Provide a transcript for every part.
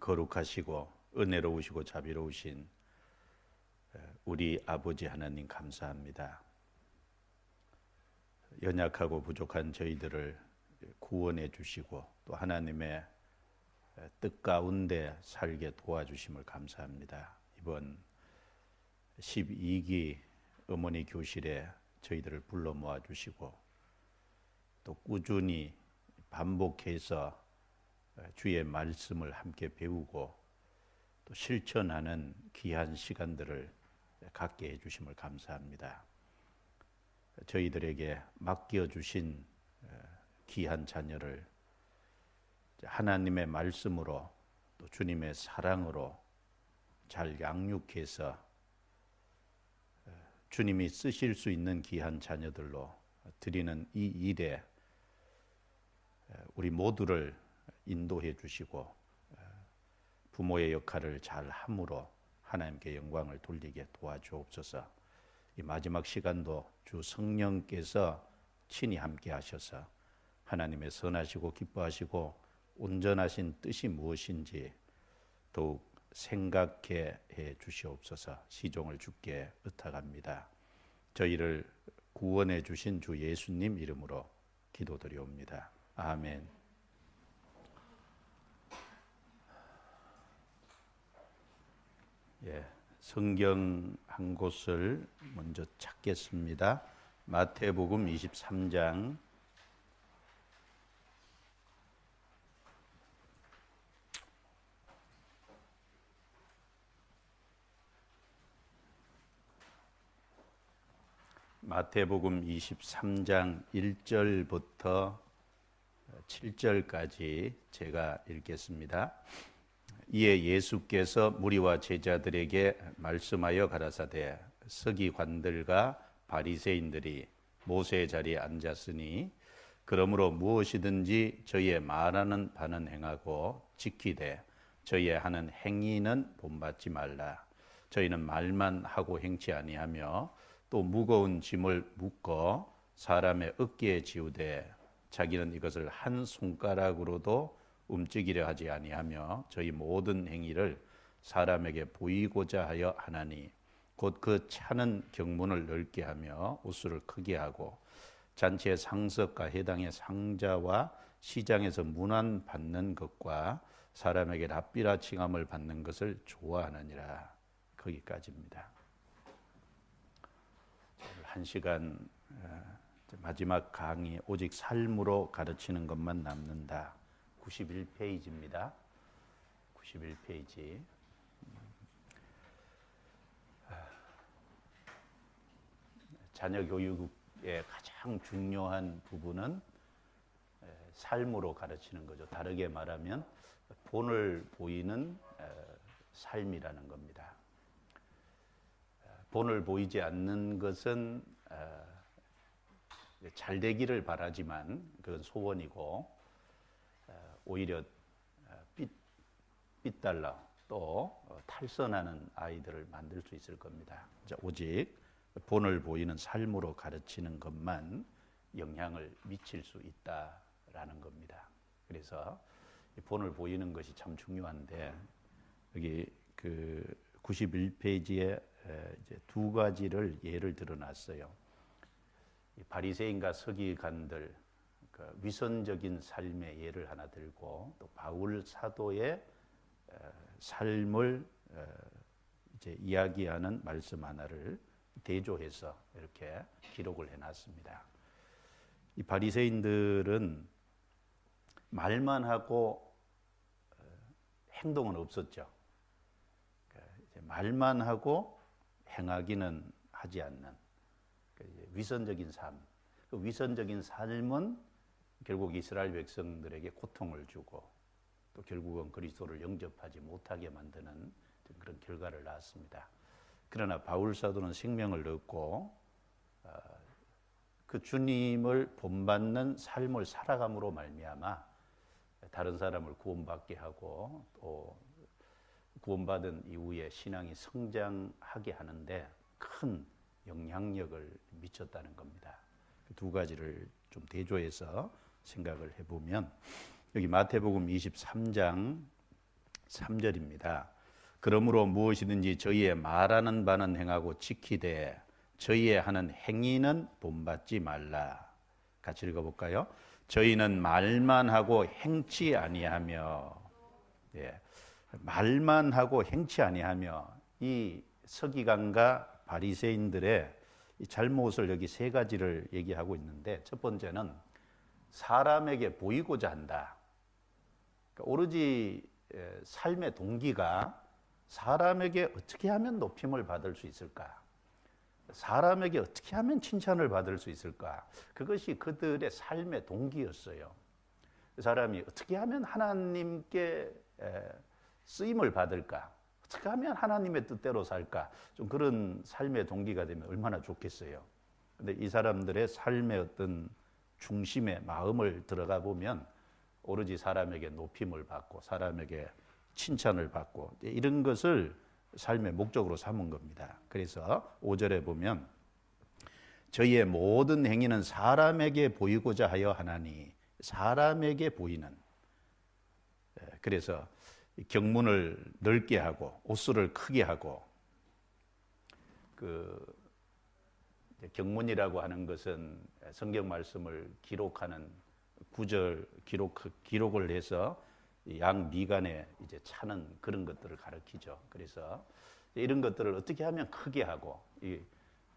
거룩하시고 은혜로우시고 자비로우신 우리 아버지 하나님 감사합니다. 연약하고 부족한 저희들을 구원해 주시고 또 하나님의 뜻 가운데 살게 도와주심을 감사합니다. 이번 12기 어머니 교실에 저희들을 불러 모아 주시고 또 꾸준히 반복해서 주의 말씀을 함께 배우고 또 실천하는 귀한 시간들을 갖게 해주심을 감사합니다. 저희들에게 맡겨주신 귀한 자녀를 하나님의 말씀으로 또 주님의 사랑으로 잘 양육해서 주님이 쓰실 수 있는 귀한 자녀들로 드리는 이 일에 우리 모두를 인도해 주시고 부모의 역할을 잘 함으로 하나님께 영광을 돌리게 도와주옵소서. 이 마지막 시간도 주 성령께서 친히 함께 하셔서 하나님의 선하시고 기뻐하시고 온전하신 뜻이 무엇인지 더욱 생각해 주시옵소서. 시종을 주께 의탁합니다. 저희를 구원해 주신 주 예수님 이름으로 기도드리옵니다. 아멘. 성경 한 곳을 먼저 찾겠습니다. 마태복음 23장 마태복음 23장 1절부터 7절까지 제가 읽겠습니다. 이에 예수께서 무리와 제자들에게 말씀하여 가라사대 서기관들과 바리새인들이 모세의 자리에 앉았으니 그러므로 무엇이든지 저희의 말하는 바는 행하고 지키되 저희의 하는 행위는 본받지 말라. 저희는 말만 하고 행치 아니하며 또 무거운 짐을 묶어 사람의 어깨에 지우되 자기는 이것을 한 손가락으로도 움직이려 하지 아니하며 저희 모든 행위를 사람에게 보이고자 하여 하나니 곧 그 차는 경문을 넓게 하며 옷수를 크게 하고 잔치의 상석과 해당의 상자와 시장에서 문안 받는 것과 사람에게 랍비라 칭함을 받는 것을 좋아하느니라. 거기까지입니다. 한 시간 마지막 강의 오직 삶으로 가르치는 것만 남는다. 91페이지입니다. 91페이지. 자녀 교육의 가장 중요한 부분은 삶으로 가르치는 거죠. 다르게 말하면 본을 보이는 삶이라는 겁니다. 본을 보이지 않는 것은 잘 되기를 바라지만 그건 소원이고 오히려 삐달라 또 탈선하는 아이들을 만들 수 있을 겁니다. 오직 본을 보이는 삶으로 가르치는 것만 영향을 미칠 수 있다라는 겁니다. 그래서 본을 보이는 것이 참 중요한데 여기 그 91페이지에 이제 두 가지를 예를 들어놨어요. 바리새인과 서기관들 위선적인 삶의 예를 하나 들고 또 바울 사도의 삶을 이제 이야기하는 말씀 하나를 대조해서 이렇게 기록을 해놨습니다. 이 바리새인들은 말만 하고 행동은 없었죠. 말만 하고 행하기는 하지 않는 위선적인 삶. 그 위선적인 삶은 결국 이스라엘 백성들에게 고통을 주고 또 결국은 그리스도를 영접하지 못하게 만드는 그런 결과를 낳았습니다. 그러나 바울 사도는 생명을 얻고 그 주님을 본받는 삶을 살아감으로 말미암아 다른 사람을 구원받게 하고 또 구원받은 이후에 신앙이 성장하게 하는데 큰 영향력을 미쳤다는 겁니다. 두 가지를 좀 대조해서 생각을 해보면 여기 마태복음 23장 3절입니다. 그러므로 무엇이든지 저희의 말하는 바는 행하고 지키되 저희의 하는 행위는 본받지 말라. 같이 읽어볼까요? 저희는 말만 하고 행치 아니하며, 예, 말만 하고 행치 아니하며, 이 서기관과 바리새인들의 이 잘못을 여기 세 가지를 얘기하고 있는데, 첫 번째는 사람에게 보이고자 한다. 그러니까 오로지 삶의 동기가 사람에게 어떻게 하면 높임을 받을 수 있을까? 사람에게 어떻게 하면 칭찬을 받을 수 있을까? 그것이 그들의 삶의 동기였어요. 사람이 어떻게 하면 하나님께 쓰임을 받을까? 어떻게 하면 하나님의 뜻대로 살까? 좀 그런 삶의 동기가 되면 얼마나 좋겠어요. 근데 이 사람들의 삶의 어떤 중심에 마음을 들어가 보면 오로지 사람에게 높임을 받고 사람에게 칭찬을 받고 이런 것을 삶의 목적으로 삼은 겁니다. 그래서 5절에 보면 저희의 모든 행위는 사람에게 보이고자 하여 하나니, 사람에게 보이는, 그래서 경문을 넓게 하고 옷수를 크게 하고, 그 경문이라고 하는 것은 성경 말씀을 기록하는 구절 기록을 해서 양 미간에 이제 차는 그런 것들을 가리키죠. 그래서 이런 것들을 어떻게 하면 크게 하고, 이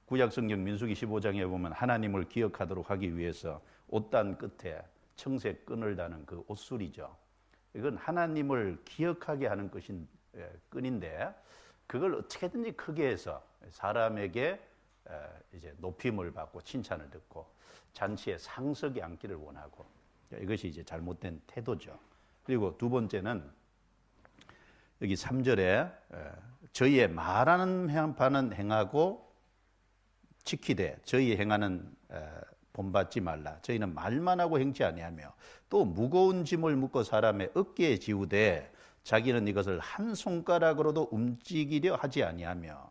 구약 성경 민수기 15장에 보면 하나님을 기억하도록 하기 위해서 옷단 끝에 청색 끈을 다는 그 옷술이죠. 이건 하나님을 기억하게 하는 끈인데 그걸 어떻게든지 크게 해서 사람에게 이제 높임을 받고 칭찬을 듣고 잔치에 상석에 앉기를 원하고, 이것이 이제 잘못된 태도죠. 그리고 두 번째는 여기 3절에 저희의 말하는 바는 행하고 지키되 저희 행하는 본받지 말라. 저희는 말만 하고 행치 아니하며 또 무거운 짐을 묶어 사람의 어깨에 지우되 자기는 이것을 한 손가락으로도 움직이려 하지 아니하며,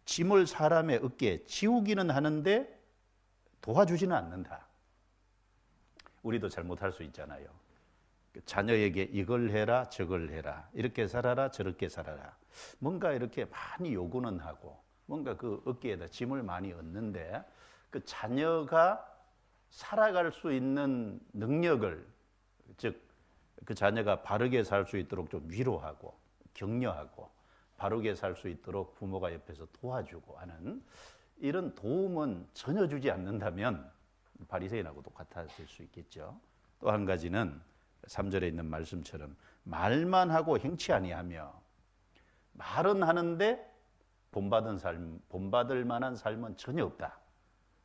짐을 사람의 어깨에 지우기는 하는데 도와주지는 않는다. 우리도 잘못할 수 있잖아요. 자녀에게 이걸 해라 저걸 해라, 이렇게 살아라 저렇게 살아라, 뭔가 이렇게 많이 요구는 하고 뭔가 그 어깨에다 짐을 많이 얻는데 그 자녀가 살아갈 수 있는 능력을, 즉 그 자녀가 바르게 살 수 있도록 좀 위로하고 격려하고 바르게 살 수 있도록 부모가 옆에서 도와주고 하는 이런 도움은 전혀 주지 않는다면 바리새인하고 똑같아질 수 있겠죠. 또 한 가지는 3절에 있는 말씀처럼 말만 하고 행치 아니하며, 말은 하는데 본받을 만한 삶은 전혀 없다.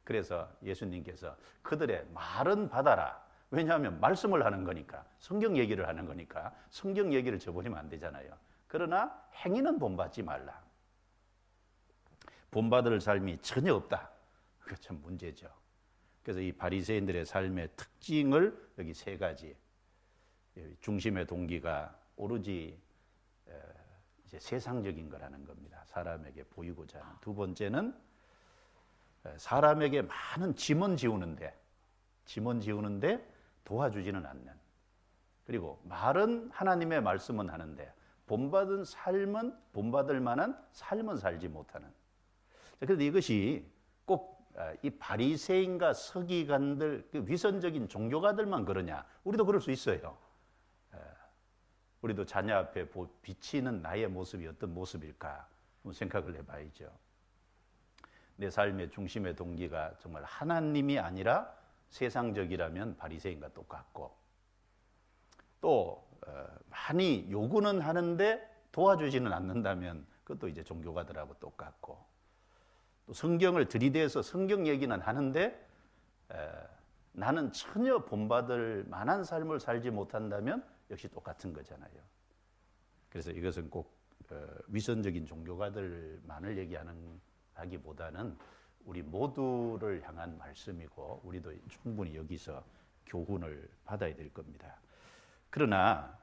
그래서 예수님께서 그들의 말은 받아라. 왜냐하면 말씀을 하는 거니까, 성경 얘기를 하는 거니까 성경 얘기를 저버리면 안 되잖아요. 그러나 행위는 본받지 말라. 본받을 삶이 전혀 없다. 그게 참 문제죠. 그래서 이 바리새인들의 삶의 특징을 여기 세 가지, 중심의 동기가 오로지 이제 세상적인 거라는 겁니다. 사람에게 보이고자 하는. 두 번째는 사람에게 많은 짐은 지우는데 도와주지는 않는. 그리고 말은 하나님의 말씀은 하는데 본받을 만한 삶은 살지 못하는. 그런데 이것이 꼭 이 바리새인과 서기관들, 그 위선적인 종교가들만 그러냐? 우리도 그럴 수 있어요. 우리도 자녀 앞에 비치는 나의 모습이 어떤 모습일까 한번 생각을 해봐야죠. 내 삶의 중심의 동기가 정말 하나님이 아니라 세상적이라면 바리새인과 똑같고, 또 많이 요구는 하는데 도와주지는 않는다면 그것도 이제 종교가들하고 똑같고, 또 성경을 들이대서 성경 얘기는 하는데 나는 전혀 본받을 만한 삶을 살지 못한다면 역시 똑같은 거잖아요. 그래서 이것은 꼭 위선적인 종교가들만을 얘기하기보다는 우리 모두를 향한 말씀이고, 우리도 충분히 여기서 교훈을 받아야 될 겁니다. 그러나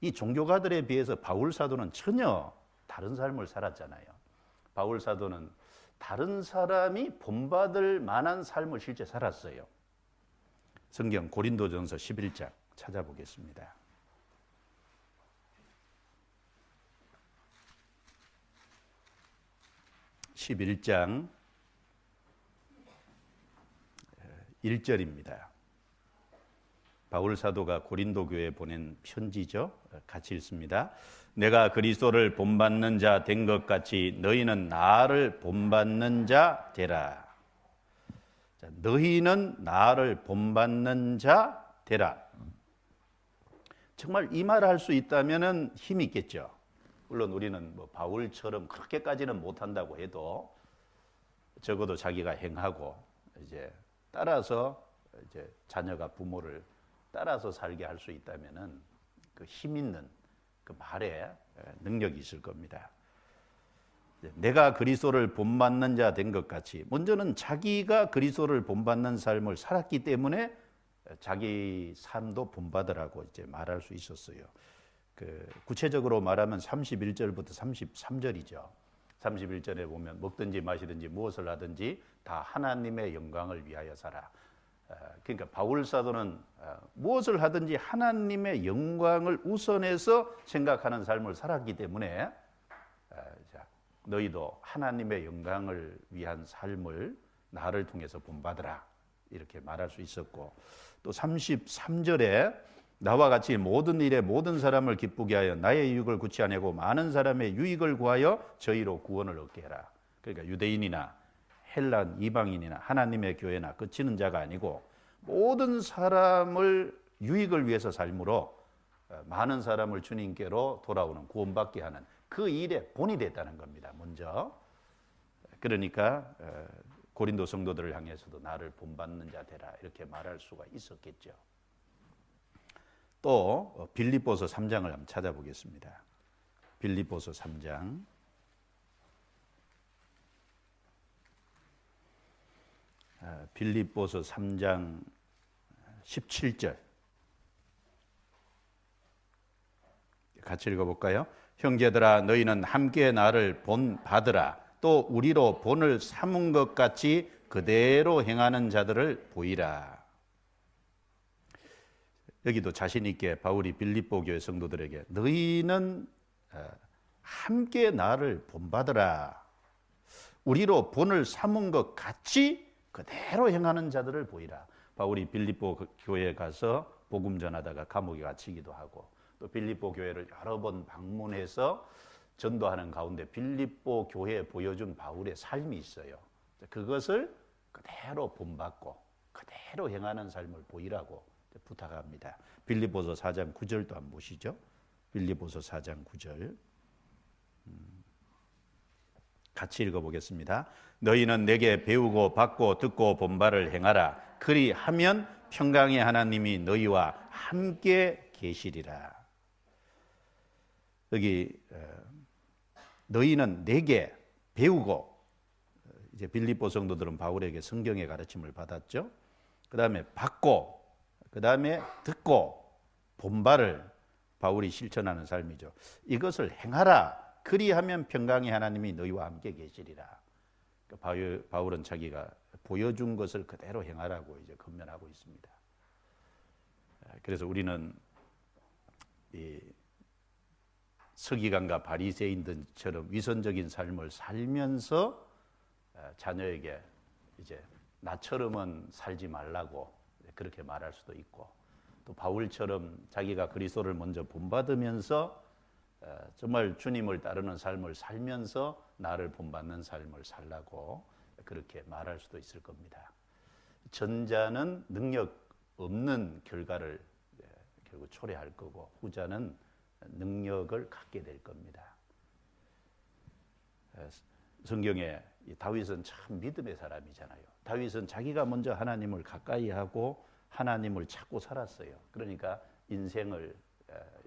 이 종교가들에 비해서 바울 사도는 전혀 다른 삶을 살았잖아요. 바울 사도는 다른 사람이 본받을 만한 삶을 실제 살았어요. 성경 고린도전서 11장 찾아보겠습니다. 11장 1절입니다. 바울 사도가 고린도 교회에 보낸 편지죠. 같이 읽습니다. 내가 그리스도를 본받는 자 된 것 같이 너희는 나를 본받는 자 되라. 자, 너희는 나를 본받는 자 되라. 정말 이 말을 할 수 있다면 힘이 있겠죠. 물론 우리는 뭐 바울처럼 그렇게까지는 못한다고 해도 적어도 자기가 행하고 이제 따라서 이제 자녀가 부모를 따라서 살게 할 수 있다면은 그 힘 있는 그 말에 능력이 있을 겁니다. 내가 그리스도를 본받는 자 된 것 같이 먼저는 자기가 그리스도를 본받는 삶을 살았기 때문에 자기 삶도 본받으라고 이제 말할 수 있었어요. 그 구체적으로 말하면 31절부터 33절이죠. 31절에 보면 먹든지 마시든지 무엇을 하든지 다 하나님의 영광을 위하여 살아. 그러니까 바울 사도는 무엇을 하든지 하나님의 영광을 우선해서 생각하는 삶을 살았기 때문에 너희도 하나님의 영광을 위한 삶을 나를 통해서 본받으라 이렇게 말할 수 있었고, 또 33절에 나와 같이 모든 일에 모든 사람을 기쁘게 하여 나의 유익을 구취하내고 많은 사람의 유익을 구하여 저희로 구원을 얻게 해라. 그러니까 유대인이나 헬란 이방인이나 하나님의 교회나 그치는 자가 아니고 모든 사람을 유익을 위해서 삶으로 많은 사람을 주님께로 돌아오는 구원받게 하는 그 일에 본이 됐다는 겁니다. 먼저 그러니까 고린도 성도들을 향해서도 나를 본받는 자 되라 이렇게 말할 수가 있었겠죠. 또 빌립보서 3장을 한번 찾아보겠습니다. 빌립보서 3장 빌립보서 3장 17절 같이 읽어볼까요? 형제들아 너희는 함께 나를 본받으라. 또 우리로 본을 삼은 것 같이 그대로 행하는 자들을 보이라. 여기도 자신 있게 바울이 빌립보 교회 성도들에게 너희는 함께 나를 본받으라. 우리로 본을 삼은 것 같이 그대로 행하는 자들을 보이라. 바울이 빌립보 교회에 가서 복음 전하다가 감옥에 갇히기도 하고 또 빌립보 교회를 여러 번 방문해서 전도하는 가운데 빌립보 교회에 보여준 바울의 삶이 있어요. 그것을 그대로 본받고 그대로 행하는 삶을 보이라고 부탁합니다. 빌립보서 4장 9절도 한번 보시죠. 빌립보서 4장 9절 같이 읽어보겠습니다. 너희는 내게 배우고 받고 듣고 본 바를 행하라. 그리하면 평강의 하나님이 너희와 함께 계시리라. 여기 너희는 내게 배우고, 이제 빌립보 성도들은 바울에게 성경의 가르침을 받았죠. 그 다음에 받고, 그 다음에 듣고 본 바를 바울이 실천하는 삶이죠. 이것을 행하라. 그리하면 평강의 하나님이 너희와 함께 계시리라. 바울은 자기가 보여준 것을 그대로 행하라고 이제 권면하고 있습니다. 그래서 우리는 이 서기관과 바리새인들처럼 위선적인 삶을 살면서 자녀에게 이제 나처럼은 살지 말라고 그렇게 말할 수도 있고, 또 바울처럼 자기가 그리스도를 먼저 본받으면서 정말 주님을 따르는 삶을 살면서 나를 본받는 삶을 살라고 그렇게 말할 수도 있을 겁니다. 전자는 능력 없는 결과를 결국 초래할 거고, 후자는 능력을 갖게 될 겁니다. 성경에 다윗은 참 믿음의 사람이잖아요. 다윗은 자기가 먼저 하나님을 가까이 하고 하나님을 찾고 살았어요. 그러니까 인생을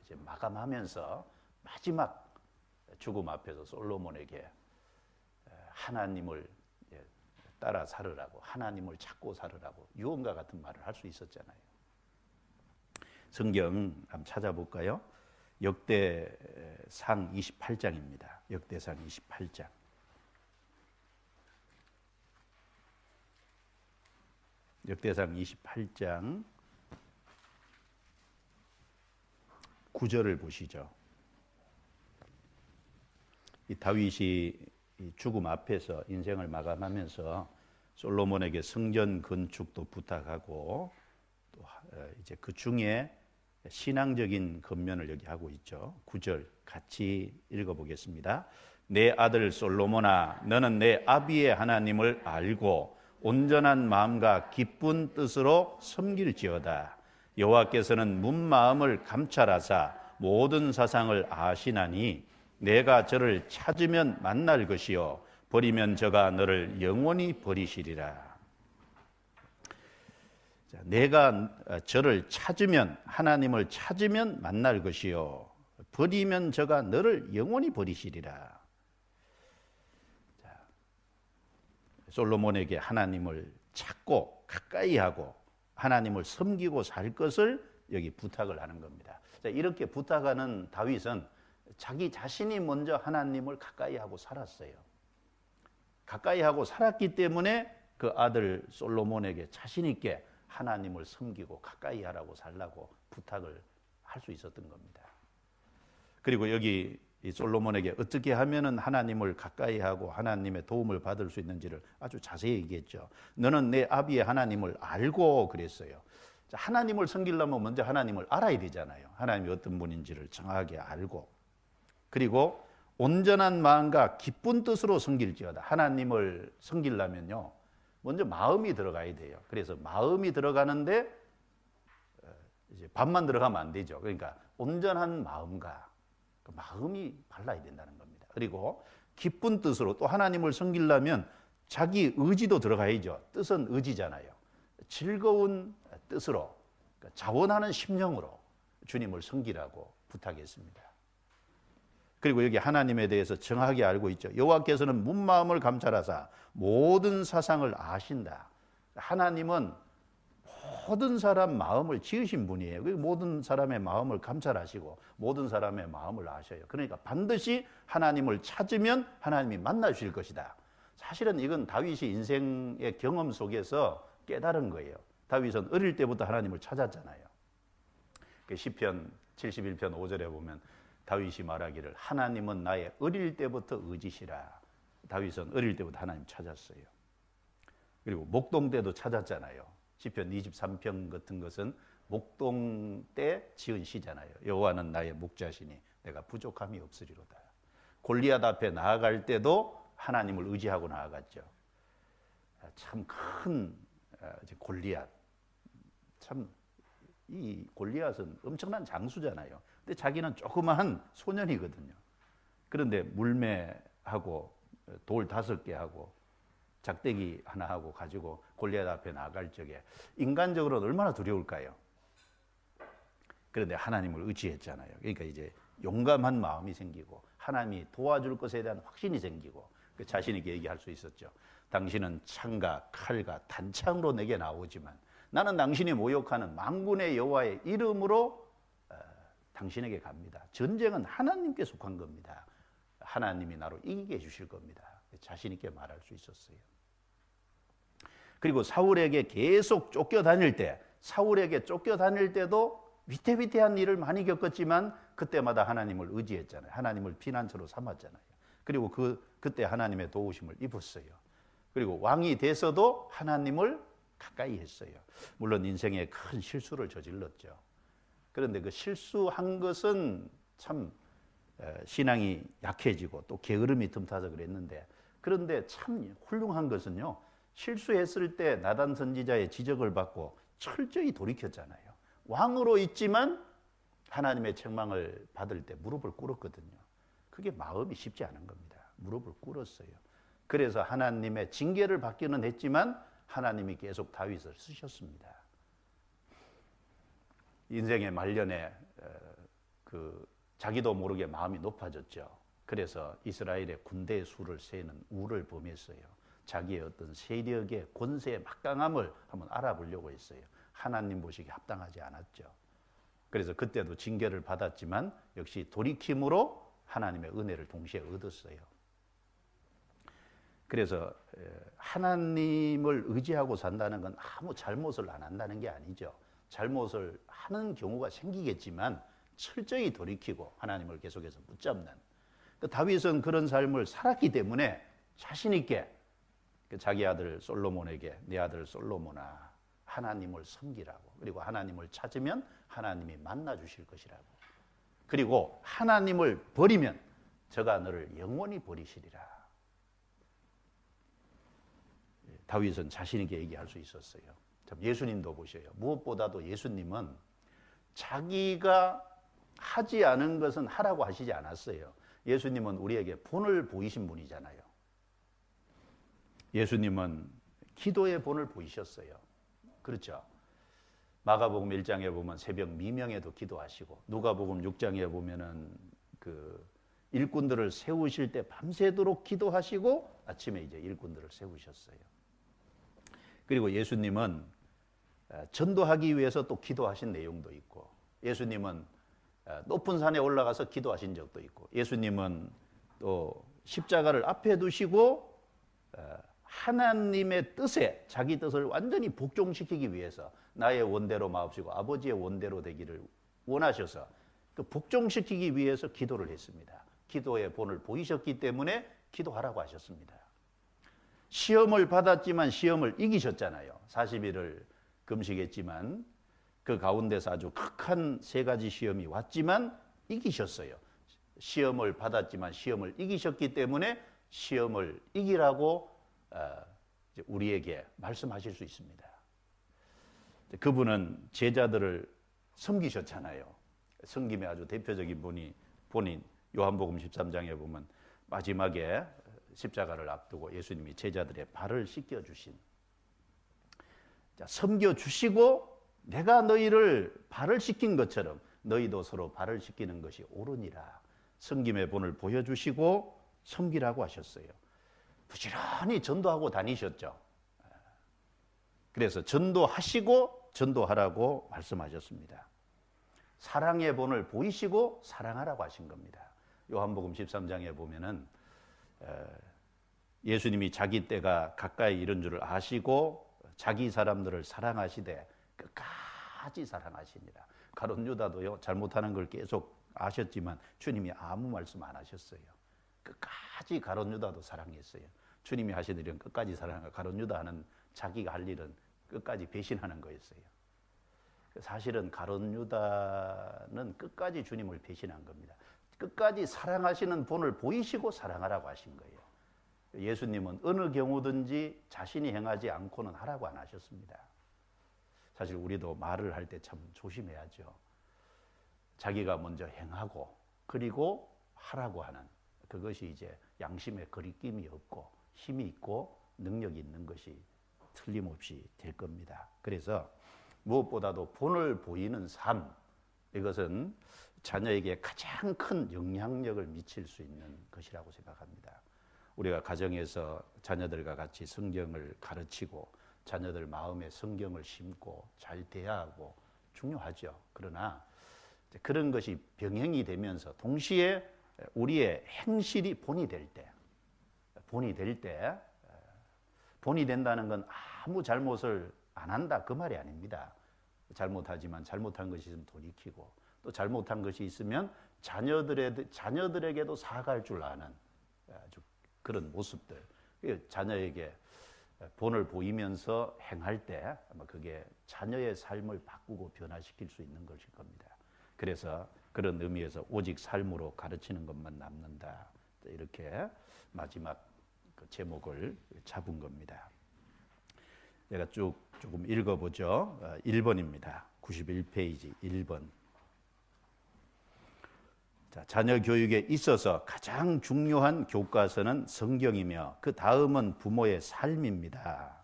이제 마감하면서 마지막 죽음 앞에서 솔로몬에게 하나님을 따라 살으라고, 하나님을 찾고 살으라고 유언과 같은 말을 할 수 있었잖아요. 성경 한번 찾아볼까요? 역대상 28장입니다. 역대상 28장. 역대상 28장 9절을 보시죠. 이 다윗이 이 죽음 앞에서 인생을 마감하면서 솔로몬에게 성전 건축도 부탁하고 또 이제 그 중에 신앙적인 겉면을 여기 하고 있죠. 9절 같이 읽어보겠습니다. 내 아들 솔로몬아, 너는 내 아비의 하나님을 알고 온전한 마음과 기쁜 뜻으로 섬길지어다. 여호와께서는 문 마음을 감찰하사 모든 사상을 아시나니 내가 저를 찾으면 만날 것이요 버리면 저가 너를 영원히 버리시리라. 자, 내가 저를 찾으면, 하나님을 찾으면 만날 것이요 버리면 저가 너를 영원히 버리시리라. 자, 솔로몬에게 하나님을 찾고 가까이 하고 하나님을 섬기고 살 것을 여기 부탁을 하는 겁니다. 자, 이렇게 부탁하는 다윗은 자기 자신이 먼저 하나님을 가까이 하고 살았어요. 가까이 하고 살았기 때문에 그 아들 솔로몬에게 자신 있게 하나님을 섬기고 가까이 하라고 살라고 부탁을 할 수 있었던 겁니다. 그리고 여기 이 솔로몬에게 어떻게 하면은 하나님을 가까이 하고 하나님의 도움을 받을 수 있는지를 아주 자세히 얘기했죠. 너는 내 아비의 하나님을 알고 그랬어요. 자, 하나님을 섬기려면 먼저 하나님을 알아야 되잖아요. 하나님이 어떤 분인지를 정확하게 알고, 그리고 온전한 마음과 기쁜 뜻으로 섬길지어다. 하나님을 섬기려면요 먼저 마음이 들어가야 돼요. 그래서 마음이 들어가는데 이제 밥만 들어가면 안 되죠. 그러니까 온전한 마음과 그 마음이 발라야 된다는 겁니다. 그리고 기쁜 뜻으로, 또 하나님을 섬기려면 자기 의지도 들어가야죠. 뜻은 의지잖아요. 즐거운 뜻으로, 그러니까 자원하는 심령으로 주님을 섬기라고 부탁했습니다. 그리고 여기 하나님에 대해서 정확하게 알고 있죠. 여호와께서는 문 마음을 감찰하사 모든 사상을 아신다. 하나님은 모든 사람 마음을 지으신 분이에요. 모든 사람의 마음을 감찰하시고 모든 사람의 마음을 아셔요. 그러니까 반드시 하나님을 찾으면 하나님이 만나주실 것이다. 사실은 이건 다윗이 인생의 경험 속에서 깨달은 거예요. 다윗은 어릴 때부터 하나님을 찾았잖아요. 시편 71편 5절에 보면 다윗이 말하기를 하나님은 나의 어릴 때부터 의지시라. 다윗은 어릴 때부터 하나님 찾았어요. 그리고 목동 때도 찾았잖아요. 시편 23편 같은 것은 목동 때 지은 시잖아요. 여호와는 나의 목자시니 내가 부족함이 없으리로다. 골리앗 앞에 나아갈 때도 하나님을 의지하고 나아갔죠. 참 큰 골리앗, 참 이 골리앗은 엄청난 장수잖아요. 근데 자기는 조그마한 소년이거든요. 그런데 물매하고 돌 5개 하고 작대기 하나 하고 가지고 골리앗 앞에 나갈 적에 인간적으로는 얼마나 두려울까요? 그런데 하나님을 의지했잖아요. 그러니까 이제 용감한 마음이 생기고 하나님이 도와줄 것에 대한 확신이 생기고 자신 있게 얘기할 수 있었죠. 당신은 창과 칼과 단창으로 내게 나오지만 나는 당신이 모욕하는 만군의 여호와의 이름으로 당신에게 갑니다. 전쟁은 하나님께 속한 겁니다. 하나님이 나로 이기게 해주실 겁니다. 자신 있게 말할 수 있었어요. 그리고 사울에게 계속 쫓겨다닐 때, 사울에게 쫓겨다닐 때도 위태위태한 일을 많이 겪었지만 그때마다 하나님을 의지했잖아요. 하나님을 피난처로 삼았잖아요. 그리고 그때 하나님의 도우심을 입었어요. 그리고 왕이 돼서도 하나님을 가까이 했어요. 물론 인생에 큰 실수를 저질렀죠. 그런데 그 실수한 것은 참 신앙이 약해지고 또 게으름이 틈타서 그랬는데, 그런데 참 훌륭한 것은요, 실수했을 때 나단 선지자의 지적을 받고 철저히 돌이켰잖아요. 왕으로 있지만 하나님의 책망을 받을 때 무릎을 꿇었거든요. 그게 마음이 쉽지 않은 겁니다. 무릎을 꿇었어요. 그래서 하나님의 징계를 받기는 했지만 하나님이 계속 다윗을 쓰셨습니다. 인생의 말년에 자기도 모르게 마음이 높아졌죠. 그래서 이스라엘의 군대의 수를 세는 우를 범했어요. 자기의 어떤 세력의 권세의 막강함을 한번 알아보려고 했어요. 하나님 보시기에 합당하지 않았죠. 그래서 그때도 징계를 받았지만 역시 돌이킴으로 하나님의 은혜를 동시에 얻었어요. 그래서 하나님을 의지하고 산다는 건 아무 잘못을 안 한다는 게 아니죠. 잘못을 하는 경우가 생기겠지만 철저히 돌이키고 하나님을 계속해서 붙잡는, 다윗은 그런 삶을 살았기 때문에 자신 있게 자기 아들 솔로몬에게 내 아들 솔로몬아 하나님을 섬기라고, 그리고 하나님을 찾으면 하나님이 만나 주실 것이라고, 그리고 하나님을 버리면 저가 너를 영원히 버리시리라. 다윗은 자신 있게 얘기할 수 있었어요. 예수님도 보셔요. 무엇보다도 예수님은 자기가 하지 않은 것은 하라고 하시지 않았어요. 예수님은 우리에게 본을 보이신 분이잖아요. 예수님은 기도의 본을 보이셨어요. 그렇죠? 마가복음 1장에 보면 새벽 미명에도 기도하시고, 누가복음 6장에 보면은 그 일꾼들을 세우실 때 밤새도록 기도하시고 아침에 이제 일꾼들을 세우셨어요. 그리고 예수님은 전도하기 위해서 또 기도하신 내용도 있고, 예수님은 높은 산에 올라가서 기도하신 적도 있고, 예수님은 또 십자가를 앞에 두시고 하나님의 뜻에 자기 뜻을 완전히 복종시키기 위해서 나의 원대로 마옵시고 아버지의 원대로 되기를 원하셔서 그 복종시키기 위해서 기도를 했습니다. 기도의 본을 보이셨기 때문에 기도하라고 하셨습니다. 시험을 받았지만 시험을 이기셨잖아요. 40일을 금식했지만 그 가운데서 아주 극한 3가지 시험이 왔지만 이기셨어요. 시험을 받았지만 시험을 이기셨기 때문에 시험을 이기라고 우리에게 말씀하실 수 있습니다. 그분은 제자들을 섬기셨잖아요. 섬김의 아주 대표적인 분이 본인 요한복음 13장에 보면 마지막에 십자가를 앞두고 예수님이 제자들의 발을 씻겨주신, 섬겨주시고 내가 너희를 발을 씻긴 것처럼 너희도 서로 발을 씻기는 것이 옳으니라. 섬김의 본을 보여주시고 섬기라고 하셨어요. 부지런히 전도하고 다니셨죠. 그래서 전도하시고 전도하라고 말씀하셨습니다. 사랑의 본을 보이시고 사랑하라고 하신 겁니다. 요한복음 13장에 보면은 예수님이 자기 때가 가까이 이른 줄을 아시고 자기 사람들을 사랑하시되 끝까지 사랑하시니라. 가룟 유다도요, 잘못하는 걸 계속 아셨지만 주님이 아무 말씀 안 하셨어요. 끝까지 가룟 유다도 사랑했어요. 주님이 하신 일은 끝까지 사랑하고 가룟 유다 하는 자기가 할 일은 끝까지 배신하는 거였어요. 사실은 가룟 유다는 끝까지 주님을 배신한 겁니다. 끝까지 사랑하시는 분을 보이시고 사랑하라고 하신 거예요. 예수님은 어느 경우든지 자신이 행하지 않고는 하라고 안 하셨습니다. 사실 우리도 말을 할 때 참 조심해야죠. 자기가 먼저 행하고 그리고 하라고 하는 그것이 이제 양심에 거리낌이 없고 힘이 있고 능력이 있는 것이 틀림없이 될 겁니다. 그래서 무엇보다도 본을 보이는 삶, 이것은 자녀에게 가장 큰 영향력을 미칠 수 있는 것이라고 생각합니다. 우리가 가정에서 자녀들과 같이 성경을 가르치고 자녀들 마음에 성경을 심고 잘 대하고 중요하죠. 그러나 그런 것이 병행이 되면서 동시에 우리의 행실이 본이 된다는 건 아무 잘못을 안 한다 그 말이 아닙니다. 잘못하지만 잘못한 것이 있으면 돌이키고 또 잘못한 것이 있으면 자녀들에게도 사과할 줄 아는 아주 그런 모습들, 자녀에게 본을 보이면서 행할 때 아마 그게 자녀의 삶을 바꾸고 변화시킬 수 있는 것일 겁니다. 그래서 그런 의미에서 오직 삶으로 가르치는 것만 남는다, 이렇게 마지막 그 제목을 잡은 겁니다. 제가 조금 읽어보죠. 1번입니다. 91페이지 1번. 자, 자녀 교육에 있어서 가장 중요한 교과서는 성경이며 그 다음은 부모의 삶입니다.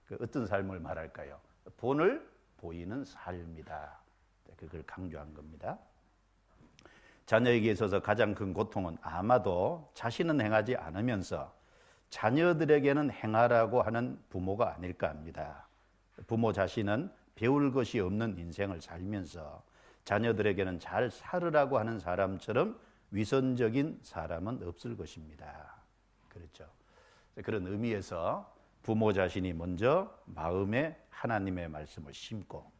그 어떤 삶을 말할까요? 본을 보이는 삶이다. 그걸 강조한 겁니다. 자녀에게 있어서 가장 큰 고통은 아마도 자신은 행하지 않으면서 자녀들에게는 행하라고 하는 부모가 아닐까 합니다. 부모 자신은 배울 것이 없는 인생을 살면서 자녀들에게는 잘 살으라고 하는 사람처럼 위선적인 사람은 없을 것입니다. 그렇죠. 그런 의미에서 부모 자신이 먼저 마음에 하나님의 말씀을 심고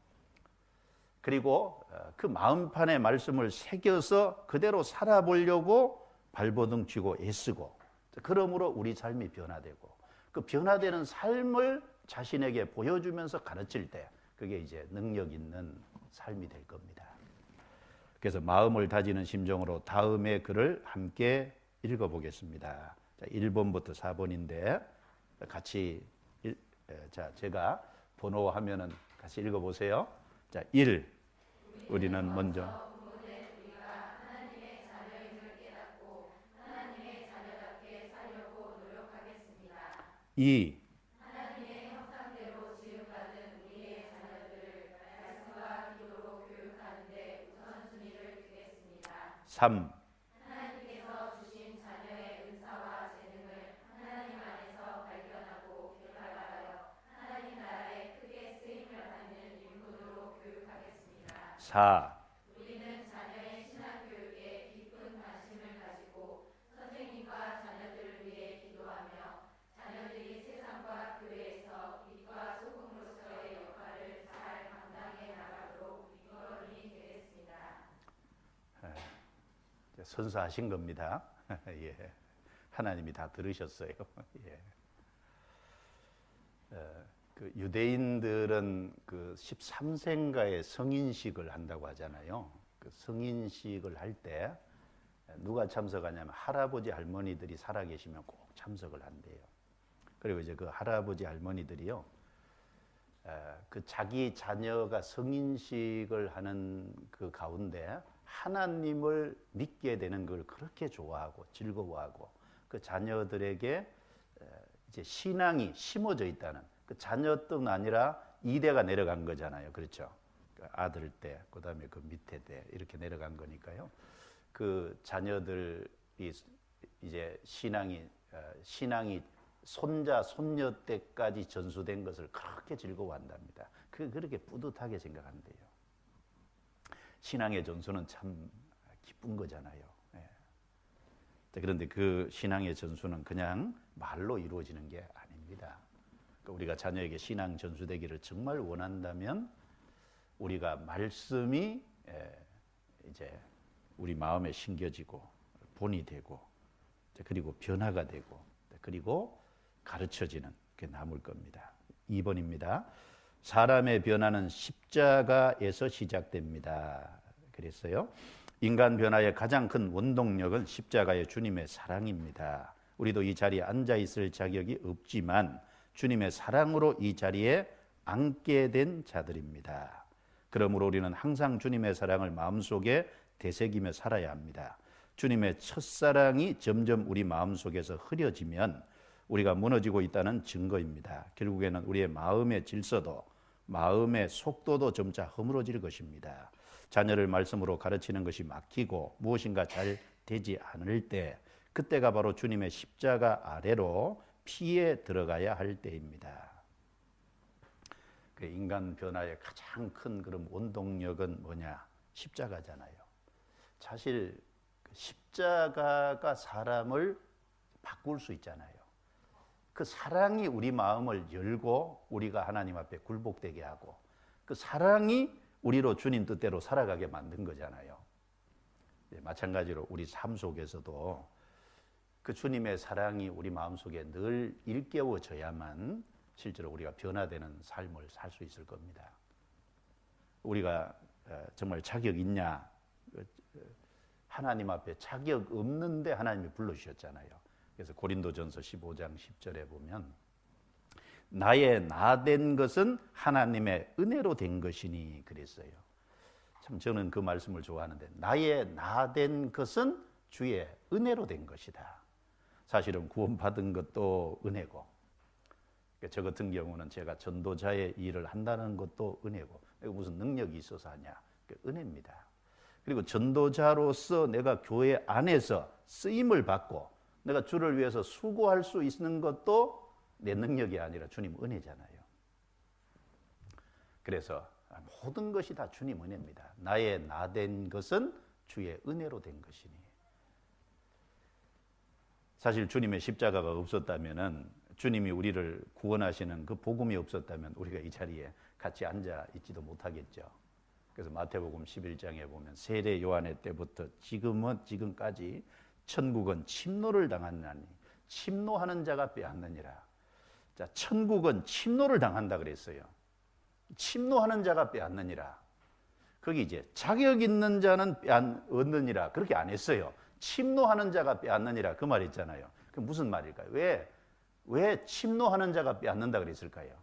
그리고 그 마음판의 말씀을 새겨서 그대로 살아보려고 발버둥 치고 애쓰고 그러므로 우리 삶이 변화되고 그 변화되는 삶을 자신에게 보여주면서 가르칠 때 그게 이제 능력 있는 삶이 될 겁니다. 그래서 마음을 다지는 심정으로 다음의 글을 함께 읽어보겠습니다. 자, 1번부터 4번인데 같이 자, 제가 번호하면은 같이 읽어보세요. 자, 1. 우리는 먼저 2. 하나님의 형상대로 지음받은 우리의 자녀들을 말씀과 기도로 교육하는 데 우선순위를 두겠습니다. 3. 하나님께서 주신 자녀의 은사와 재능을 하나님 안에서 발견하고 개발하여 하나님 나라에 크게 쓰임을 받는 일꾼으로 교육하겠습니다. 4. 우리는 자녀의 신앙교육에 깊은 관심을 가지고 선생님과 자녀들을 위해 기도하며 자녀들이 세상과 교회에서 빛과 소금으로서의 역할을 잘 감당해 나가도록 밑거름이 되겠습니다. 선사하신 겁니다. 예. 하나님이 다 들으셨어요. 예. 그 유대인들은 그 13세인가에 성인식을 한다고 하잖아요. 그 성인식을 할 때 누가 참석하냐면 할아버지 할머니들이 살아계시면 꼭 참석을 한대요. 그리고 이제 그 할아버지 할머니들이요, 그 자기 자녀가 성인식을 하는 그 가운데 하나님을 믿게 되는 걸 그렇게 좋아하고 즐거워하고 그 자녀들에게 이제 신앙이 심어져 있다는 그 자녀뿐 아니라 2대가 내려간 거잖아요. 그렇죠? 그 아들 때, 그 다음에 그 밑에 때 이렇게 내려간 거니까요. 그 자녀들이 이제 신앙이 손자, 손녀 때까지 전수된 것을 그렇게 즐거워한답니다. 그렇게 뿌듯하게 생각한대요. 신앙의 전수는 참 기쁜 거잖아요. 예. 그런데 그 신앙의 전수는 그냥 말로 이루어지는 게 아닙니다. 그러니까 우리가 자녀에게 신앙 전수되기를 정말 원한다면 우리가 말씀이 이제 우리 마음에 심겨지고 본이 되고 그리고 변화가 되고 그리고 가르쳐지는 게 남을 겁니다. 2번입니다. 사람의 변화는 십자가에서 시작됩니다. 그랬어요. 인간 변화의 가장 큰 원동력은 십자가의 주님의 사랑입니다. 우리도 이 자리에 앉아 있을 자격이 없지만 주님의 사랑으로 이 자리에 앉게 된 자들입니다. 그러므로 우리는 항상 주님의 사랑을 마음속에 되새기며 살아야 합니다. 주님의 첫사랑이 점점 우리 마음속에서 흐려지면 우리가 무너지고 있다는 증거입니다. 결국에는 우리의 마음의 질서도 마음의 속도도 점차 허물어질 것입니다. 자녀를 말씀으로 가르치는 것이 막히고 무엇인가 잘 되지 않을 때 그때가 바로 주님의 십자가 아래로 피해 들어가야 할 때입니다. 그 인간 변화의 가장 큰 그런 원동력은 뭐냐? 십자가잖아요. 사실 십자가가 사람을 바꿀 수 있잖아요. 그 사랑이 우리 마음을 열고 우리가 하나님 앞에 굴복되게 하고 그 사랑이 우리로 주님 뜻대로 살아가게 만든 거잖아요. 마찬가지로 우리 삶 속에서도 그 주님의 사랑이 우리 마음속에 늘 일깨워져야만 실제로 우리가 변화되는 삶을 살 수 있을 겁니다. 우리가 정말 자격 있냐? 하나님 앞에 자격 없는데 하나님이 불러주셨잖아요. 그래서 고린도전서 15장 10절에 보면 나의 나된 것은 하나님의 은혜로 된 것이니 그랬어요. 참 저는 그 말씀을 좋아하는데 나의 나된 것은 주의 은혜로 된 것이다. 사실은 구원받은 것도 은혜고 저 같은 경우는 제가 전도자의 일을 한다는 것도 은혜고 무슨 능력이 있어서 하냐? 은혜입니다. 그리고 전도자로서 내가 교회 안에서 쓰임을 받고 내가 주를 위해서 수고할 수 있는 것도 내 능력이 아니라 주님 은혜잖아요. 그래서 모든 것이 다 주님 은혜입니다. 나의 나된 것은 주의 은혜로 된 것이니. 사실 주님의 십자가가 없었다면은 주님이 우리를 구원하시는 그 복음이 없었다면 우리가 이 자리에 같이 앉아 있지도 못하겠죠. 그래서 마태복음 11장에 보면 세례 요한의 때부터 지금까지 천국은 침노를 당하나니 침노하는 자가 빼앗느니라. 자, 천국은 침노를 당한다 그랬어요. 침노하는 자가 빼앗느니라. 거기 이제 자격 있는 자는 얻느니라 그렇게 안 했어요. 침노하는 자가 빼앗느니라 그 말 있잖아요. 그 무슨 말일까요? 왜 침노하는 자가 빼앗는다 그랬을까요?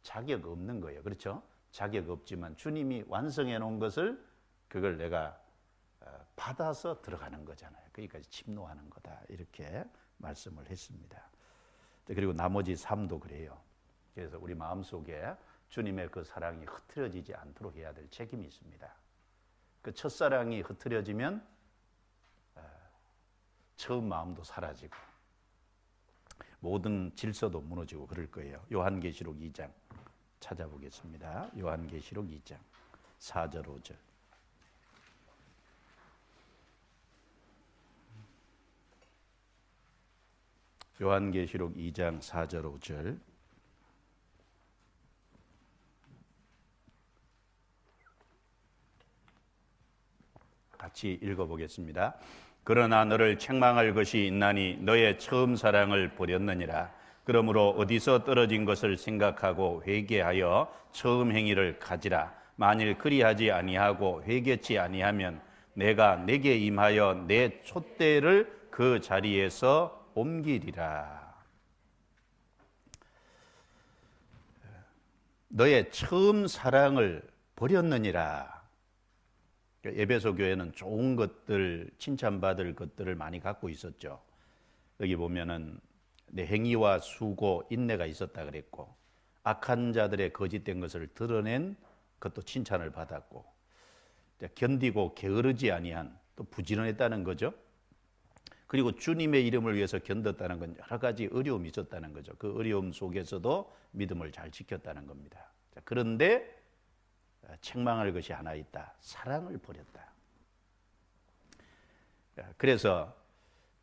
자격 없는 거예요. 그렇죠? 자격 없지만 주님이 완성해 놓은 것을 그걸 내가 받아서 들어가는 거잖아요. 거기까지 침노하는 거다 이렇게 말씀을 했습니다. 그리고 나머지 삶도 그래요. 그래서 우리 마음속에 주님의 그 사랑이 흐트러지지 않도록 해야 될 책임이 있습니다. 그 첫사랑이 흐트러지면 처음 마음도 사라지고 모든 질서도 무너지고 그럴 거예요. 요한계시록 2장 찾아보겠습니다. 요한계시록 2장 4절 5절. 요한계시록 2장 4절 5절. 같이 읽어보겠습니다. 그러나 너를 책망할 것이 있나니 너의 처음 사랑을 버렸느니라. 그러므로 어디서 떨어진 것을 생각하고 회개하여 처음 행위를 가지라. 만일 그리하지 아니하고 회개치 아니하면 내가 내게 임하여 내 촛대를 그 자리에서 옮기리라. 너의 처음 사랑을 버렸느니라. 에베소 교회는 좋은 것들, 칭찬받을 것들을 많이 갖고 있었죠. 여기 보면은 내 행위와 수고, 인내가 있었다 그랬고, 악한 자들의 거짓된 것을 드러낸 것도 칭찬을 받았고, 견디고 게으르지 아니한, 또 부지런했다는 거죠. 그리고 주님의 이름을 위해서 견뎠다는 건 여러 가지 어려움이 있었다는 거죠. 그 어려움 속에서도 믿음을 잘 지켰다는 겁니다. 그런데 책망할 것이 하나 있다. 사랑을 버렸다. 그래서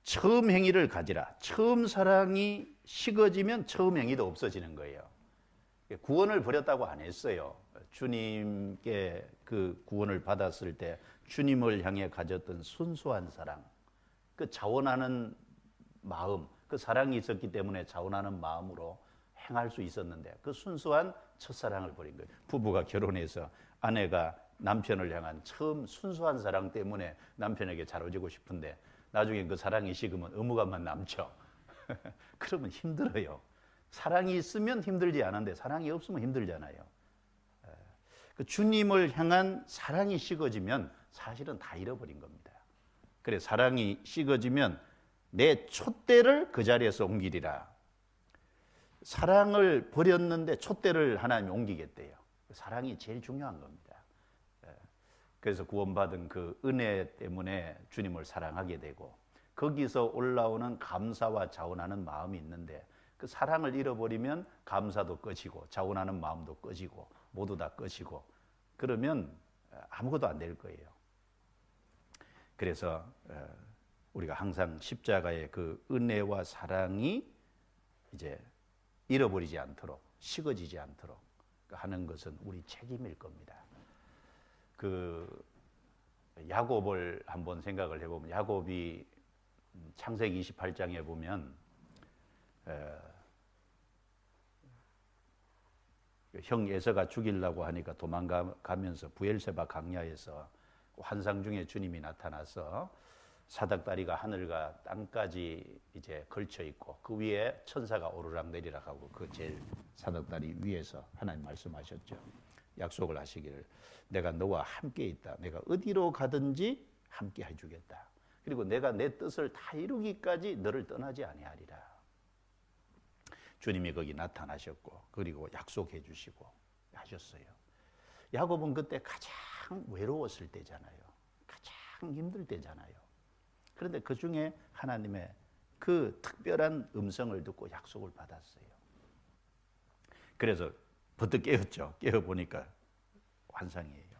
처음 행위를 가지라. 처음 사랑이 식어지면 처음 행위도 없어지는 거예요. 구원을 버렸다고 안 했어요. 주님께 그 구원을 받았을 때 주님을 향해 가졌던 순수한 사랑, 그 자원하는 마음, 그 사랑이 있었기 때문에 자원하는 마음으로 행할 수 있었는데 그 순수한 첫사랑을 버린 거예요. 부부가 결혼해서 아내가 남편을 향한 처음 순수한 사랑 때문에 남편에게 잘해주고 싶은데 나중에 그 사랑이 식으면 의무감만 남죠. 그러면 힘들어요. 사랑이 있으면 힘들지 않은데 사랑이 없으면 힘들잖아요. 그 주님을 향한 사랑이 식어지면 사실은 다 잃어버린 겁니다. 그래 사랑이 식어지면 내 촛대를 그 자리에서 옮기리라. 사랑을 버렸는데 촛대를 하나님이 옮기겠대요. 사랑이 제일 중요한 겁니다. 그래서 구원받은 그 은혜 때문에 주님을 사랑하게 되고 거기서 올라오는 감사와 자원하는 마음이 있는데 그 사랑을 잃어버리면 감사도 꺼지고 자원하는 마음도 꺼지고 모두 다 꺼지고 그러면 아무것도 안 될 거예요. 그래서 우리가 항상 십자가의 그 은혜와 사랑이 이제 잃어버리지 않도록 식어지지 않도록 하는 것은 우리 책임일 겁니다. 그 야곱을 한번 생각을 해보면 야곱이 창세기 28장에 보면 형 에서가 죽이려고 하니까 도망가면서 부엘세바 강야에서 환상 중에 주님이 나타나서 사닥다리가 하늘과 땅까지 이제 걸쳐 있고 그 위에 천사가 오르락 내리락 하고 그 제일 사닥다리 위에서 하나님 말씀하셨죠. 약속을 하시기를 내가 너와 함께 있다. 내가 어디로 가든지 함께 해주겠다. 그리고 내가 내 뜻을 다 이루기까지 너를 떠나지 아니하리라. 주님이 거기 나타나셨고 그리고 약속해 주시고 하셨어요. 야곱은 그때 가장 외로웠을 때잖아요. 가장 힘들 때잖아요. 그런데 그 중에 하나님의 그 특별한 음성을 듣고 약속을 받았어요. 그래서 버뜩 깨었죠. 깨어보니까 환상이에요.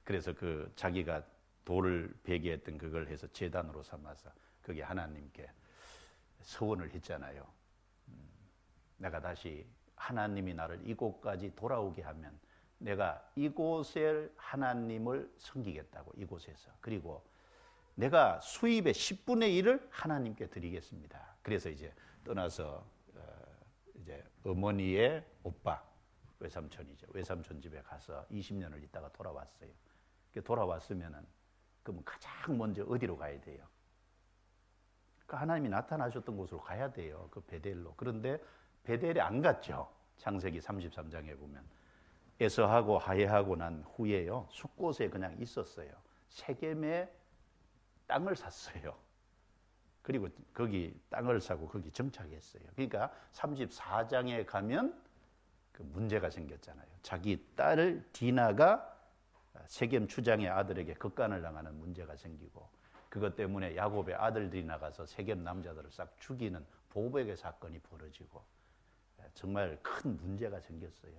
그래서 그 자기가 돌을 베개했던 그걸 해서 제단으로 삼아서 거기 하나님께 서원을 했잖아요. 내가 다시 하나님이 나를 이곳까지 돌아오게 하면 내가 이곳에 하나님을 섬기겠다고 이곳에서. 그리고 내가 수입의 10분의 1을 하나님께 드리겠습니다. 그래서 이제 떠나서 이제 어머니의 오빠, 외삼촌이죠. 외삼촌 집에 가서 20년을 있다가 돌아왔어요. 돌아왔으면은 그러면 가장 먼저 어디로 가야 돼요? 그 하나님이 나타나셨던 곳으로 가야 돼요. 그 베델로. 그런데 베델에 안 갔죠. 창세기 33장에 보면 에서하고 하해하고 난 후에요. 숲곳에 그냥 있었어요. 세겜에 땅을 샀어요. 그리고 거기 땅을 사고 거기 정착했어요. 그러니까 34장에 가면 그 문제가 생겼잖아요. 자기 딸 디나가 세겜 추장의 아들에게 극간을 당하는 문제가 생기고 그것 때문에 야곱의 아들들이 나가서 세겜 남자들을 싹 죽이는 보복의 사건이 벌어지고 정말 큰 문제가 생겼어요.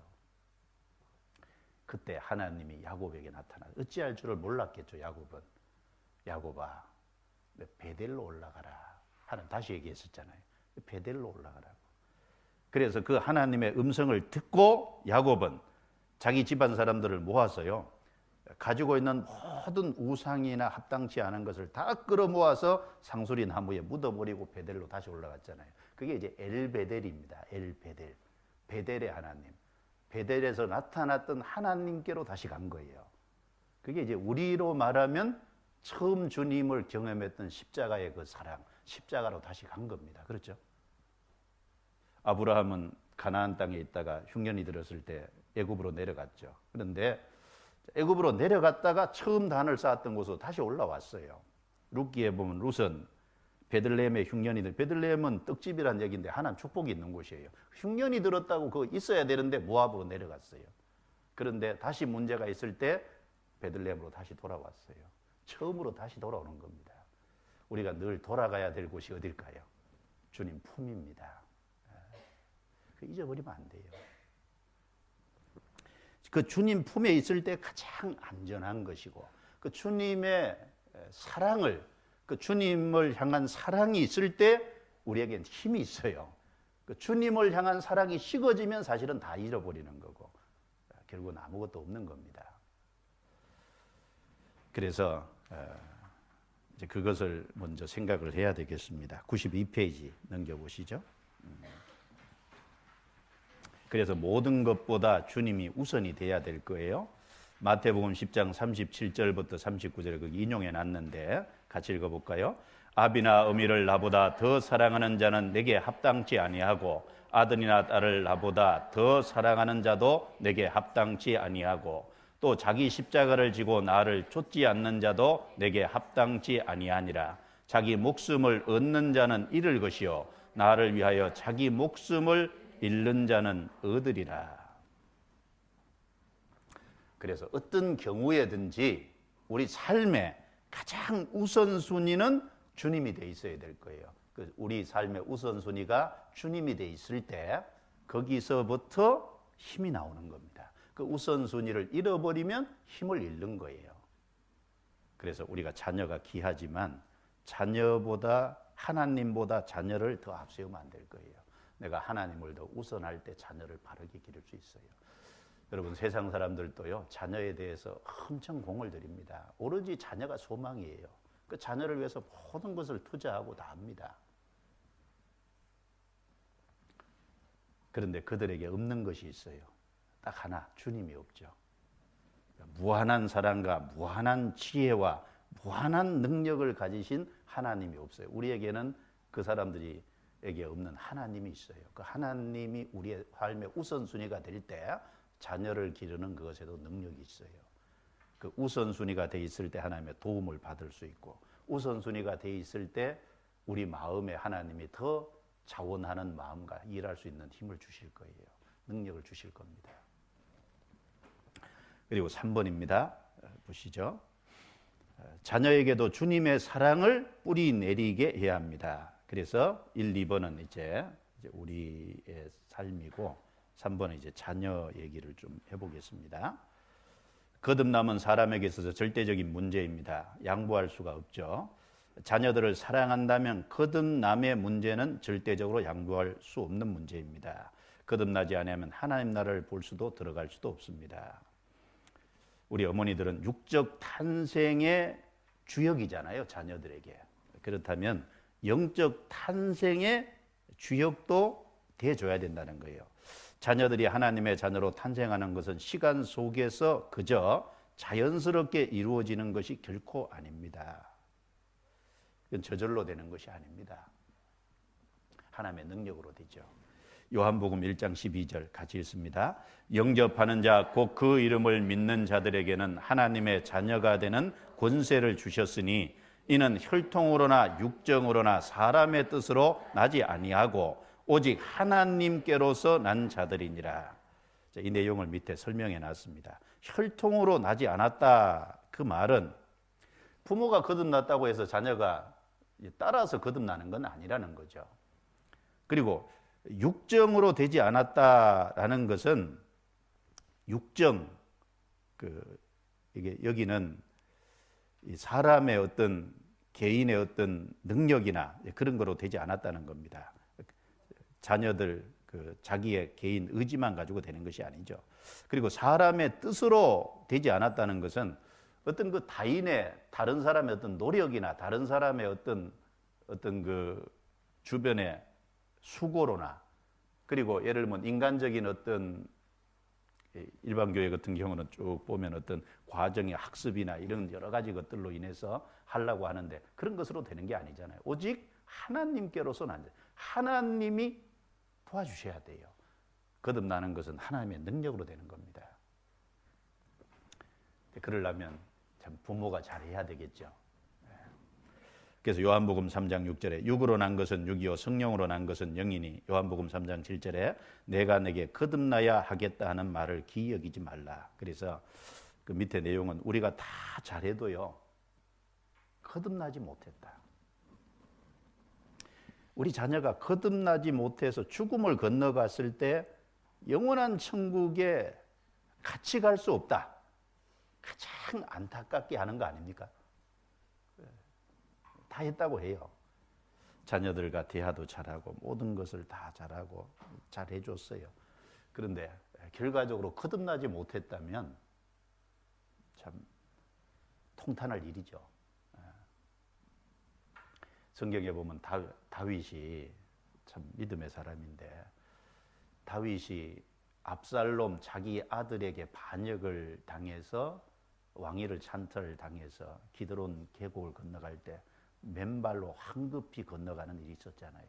그때 하나님이 야곱에게 나타나 어찌할 줄을 몰랐겠죠. 야곱은 야곱아 베델로 올라가라. 하나님 다시 얘기했었잖아요. 베델로 올라가라고. 그래서 그 하나님의 음성을 듣고 야곱은 자기 집안 사람들을 모아서요. 가지고 있는 모든 우상이나 합당치 않은 것을 다 끌어모아서 상수리 나무에 묻어버리고 베델로 다시 올라갔잖아요. 그게 이제 엘베델입니다. 엘베델. 베델의 하나님. 베델에서 나타났던 하나님께로 다시 간 거예요. 그게 이제 우리로 말하면 처음 주님을 경험했던 십자가의 그 사랑, 십자가로 다시 간 겁니다. 그렇죠? 아브라함은 가나안 땅에 있다가 흉년이 들었을 때 애굽으로 내려갔죠. 그런데 애굽으로 내려갔다가 처음 단을 쌓았던 곳으로 다시 올라왔어요. 룻기에 보면 룻은 베들레헴의 흉년이 들 베들레헴은 떡집이란 얘기인데 하나님 축복이 있는 곳이에요. 흉년이 들었다고 그거 있어야 되는데 모압으로 내려갔어요. 그런데 다시 문제가 있을 때 베들레헴으로 다시 돌아왔어요. 처음으로 다시 돌아오는 겁니다. 우리가 늘 돌아가야 될 곳이 어딜까요? 주님 품입니다. 잊어버리면 안 돼요. 그 주님 품에 있을 때 가장 안전한 것이고 그 주님의 사랑을 그 주님을 향한 사랑이 있을 때 우리에겐 힘이 있어요. 그 주님을 향한 사랑이 식어지면 사실은 다 잃어버리는 거고 결국은 아무것도 없는 겁니다. 그래서 이제 그것을 먼저 생각을 해야 되겠습니다. 92페이지 넘겨보시죠. 그래서 모든 것보다 주님이 우선이 돼야 될 거예요. 마태복음 10장 37절부터 39절 거기 인용해 놨는데 같이 읽어볼까요? 아비나 어미를 나보다 더 사랑하는 자는 내게 합당치 아니하고 아들이나 딸을 나보다 더 사랑하는 자도 내게 합당치 아니하고 또 자기 십자가를 지고 나를 쫓지 않는 자도 내게 합당치 아니하니라. 자기 목숨을 얻는 자는 잃을 것이요 나를 위하여 자기 목숨을 잃는 자는 얻으리라. 그래서 어떤 경우에든지 우리 삶의 가장 우선순위는 주님이 돼 있어야 될 거예요. 우리 삶의 우선순위가 주님이 돼 있을 때 거기서부터 힘이 나오는 겁니다. 그 우선순위를 잃어버리면 힘을 잃는 거예요. 그래서 우리가 자녀가 귀하지만 자녀보다 하나님보다 자녀를 더 앞세우면 안 될 거예요. 내가 하나님을 더 우선할 때 자녀를 바르게 기를 수 있어요. 여러분 세상 사람들도요 자녀에 대해서 엄청 공을 들입니다. 오로지 자녀가 소망이에요. 그 자녀를 위해서 모든 것을 투자하고 다 합니다. 그런데 그들에게 없는 것이 있어요. 딱 하나, 주님이 없죠. 무한한 사랑과 무한한 지혜와 무한한 능력을 가지신 하나님이 없어요. 우리에게는 그 사람들에게 없는 하나님이 있어요. 그 하나님이 우리의 삶의 우선순위가 될 때 자녀를 기르는 그것에도 능력이 있어요. 그 우선순위가 돼 있을 때 하나님의 도움을 받을 수 있고 우선순위가 돼 있을 때 우리 마음에 하나님이 더 자원하는 마음과 일할 수 있는 힘을 주실 거예요. 능력을 주실 겁니다. 그리고 3번입니다. 보시죠. 자녀에게도 주님의 사랑을 뿌리 내리게 해야 합니다. 그래서 1, 2번은 이제 우리의 삶이고 3번은 이제 자녀 얘기를 좀 해보겠습니다. 거듭남은 사람에게 있어서 절대적인 문제입니다. 양보할 수가 없죠. 자녀들을 사랑한다면 거듭남의 문제는 절대적으로 양보할 수 없는 문제입니다. 거듭나지 않으면 하나님 나라를 볼 수도 들어갈 수도 없습니다. 우리 어머니들은 육적 탄생의 주역이잖아요, 자녀들에게. 그렇다면 영적 탄생의 주역도 돼줘야 된다는 거예요. 자녀들이 하나님의 자녀로 탄생하는 것은 시간 속에서 그저 자연스럽게 이루어지는 것이 결코 아닙니다. 이건 저절로 되는 것이 아닙니다. 하나님의 능력으로 되죠. 요한복음 1장 12절 같이 읽습니다. 영접하는 자 곧 그 이름을 믿는 자들에게는 하나님의 자녀가 되는 권세를 주셨으니 이는 혈통으로나 육정으로나 사람의 뜻으로 나지 아니하고 오직 하나님께로서 난 자들이니라. 이 내용을 밑에 설명해 놨습니다. 혈통으로 나지 않았다. 그 말은 부모가 거듭났다고 해서 자녀가 따라서 거듭나는 건 아니라는 거죠. 그리고 육정으로 되지 않았다라는 것은 육정, 이게 여기는 사람의 어떤 개인의 어떤 능력이나 그런 거로 되지 않았다는 겁니다. 자녀들 자기의 개인 의지만 가지고 되는 것이 아니죠. 그리고 사람의 뜻으로 되지 않았다는 것은 어떤 그 타인의 다른 사람의 어떤 노력이나 다른 사람의 어떤 그 주변의 수고로나 그리고 예를 들면 인간적인 어떤 일반 교회 같은 경우는 쭉 보면 어떤 과정의 학습이나 이런 여러 가지 것들로 인해서 하려고 하는데 그런 것으로 되는 게 아니잖아요. 오직 하나님께로서는 하나님이 도와주셔야 돼요. 거듭나는 것은 하나님의 능력으로 되는 겁니다. 그러려면 참 부모가 잘해야 되겠죠. 그래서 요한복음 3장 6절에 육으로 난 것은 육이요 성령으로 난 것은 영이니 요한복음 3장 7절에 내가 내게 거듭나야 하겠다 하는 말을 기억이지 말라. 그래서 그 밑에 내용은 우리가 다 잘해도요 거듭나지 못했다. 우리 자녀가 거듭나지 못해서 죽음을 건너갔을 때 영원한 천국에 같이 갈 수 없다. 가장 안타깝게 하는 거 아닙니까? 다 했다고 해요. 자녀들과 대화도 잘하고 모든 것을 다 잘하고 잘해줬어요. 그런데 결과적으로 거듭나지 못했다면 참 통탄할 일이죠. 성경에 보면 다윗이 참 믿음의 사람인데 다윗이 압살롬 자기 아들에게 반역을 당해서 왕위를 찬탈을 당해서 기드론 계곡을 건너갈 때 맨발로 황급히 건너가는 일이 있었잖아요.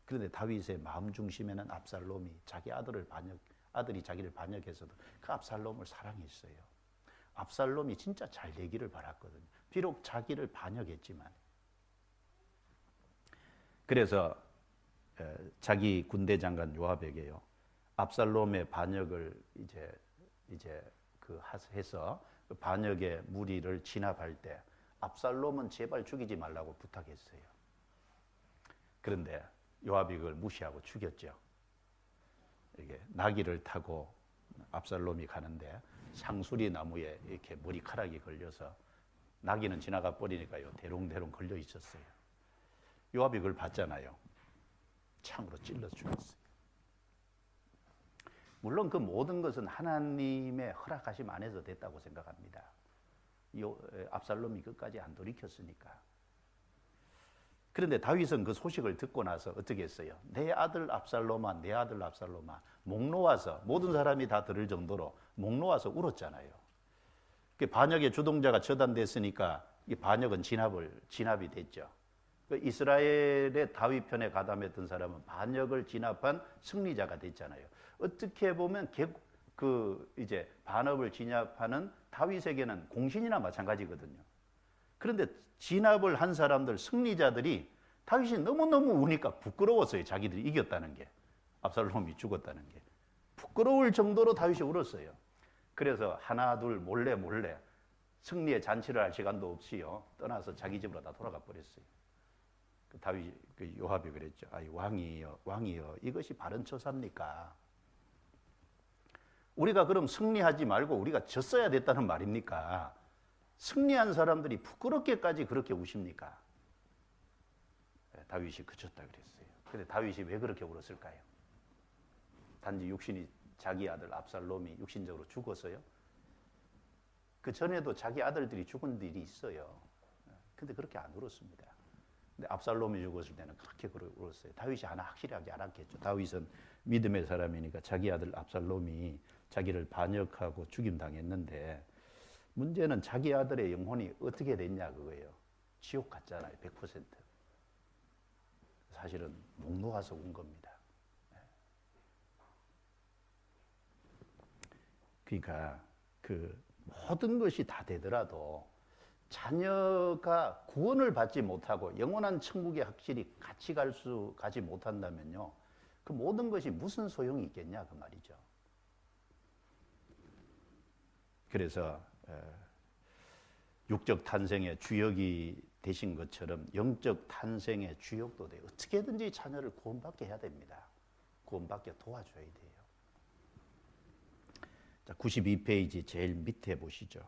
그런데 다윗의 마음 중심에는 압살롬이 자기 아들이 자기를 반역해서도 그 압살롬을 사랑했어요. 압살롬이 진짜 잘 되기를 바랐거든요. 비록 자기를 반역했지만. 그래서 자기 군대 장관 요압에게요. 압살롬의 반역을 이제 해서 그 반역의 무리를 진압할 때 압살롬은 제발 죽이지 말라고 부탁했어요. 그런데 요압이 그걸 무시하고 죽였죠. 이게 나귀를 타고 압살롬이 가는데 상수리 나무에 이렇게 머리카락이 걸려서 나귀는 지나가 버리니까요 대롱대롱 걸려 있었어요. 요압이 그걸 봤잖아요. 창으로 찔러 죽였어요. 물론 그 모든 것은 하나님의 허락하심 안에서 됐다고 생각합니다. 압살롬이 끝까지 안 돌이켰으니까. 그런데 다윗은 그 소식을 듣고 나서 어떻게 했어요? 내 아들 압살롬아, 내 아들 압살롬아. 목 놓아서 모든 사람이 다 들을 정도로 목 놓아서 울었잖아요. 반역의 주동자가 처단됐으니까 이 반역은 진압이 됐죠. 이스라엘의 다윗 편에 가담했던 사람은 반역을 진압한 승리자가 됐잖아요. 어떻게 보면 이제 반역을 진압하는 다윗에게는 공신이나 마찬가지거든요. 그런데 진압을 한 사람들, 승리자들이 다윗이 너무너무 우니까 부끄러웠어요. 자기들이 이겼다는 게. 압살롬이 죽었다는 게. 부끄러울 정도로 다윗이 울었어요. 그래서 하나 둘 몰래 승리의 잔치를 할 시간도 없이요. 떠나서 자기 집으로 다 돌아가 버렸어요. 요압이 그랬죠. 아이 왕이여 이것이 바른 처사입니까? 우리가 그럼 승리하지 말고 우리가 졌어야 됐다는 말입니까? 승리한 사람들이 부끄럽게까지 그렇게 우십니까? 다윗이 그쳤다 그랬어요. 그런데 다윗이 왜 그렇게 울었을까요? 단지 자기 아들 압살롬이 육신적으로 죽었어요? 그 전에도 자기 아들들이 죽은 일이 있어요. 근데 그렇게 안 울었습니다. 근데 압살롬이 죽었을 때는 그렇게 울었어요. 다윗이 하나 확실하게 알았겠죠. 다윗은 믿음의 사람이니까 자기 아들 압살롬이 자기를 반역하고 죽임당했는데 문제는 자기 아들의 영혼이 어떻게 됐냐 그거예요. 지옥 갔잖아요. 100%. 사실은 목 놓아서 운 겁니다. 그러니까 그 모든 것이 다 되더라도 자녀가 구원을 받지 못하고 영원한 천국에 확실히 같이 가지 못한다면요, 그 모든 것이 무슨 소용이 있겠냐 그 말이죠. 그래서 육적 탄생의 주역이 되신 것처럼 영적 탄생의 주역도 돼요. 어떻게든지 자녀를 구원받게 해야 됩니다. 구원받게 도와줘야 돼요. 자, 92페이지 제일 밑에 보시죠.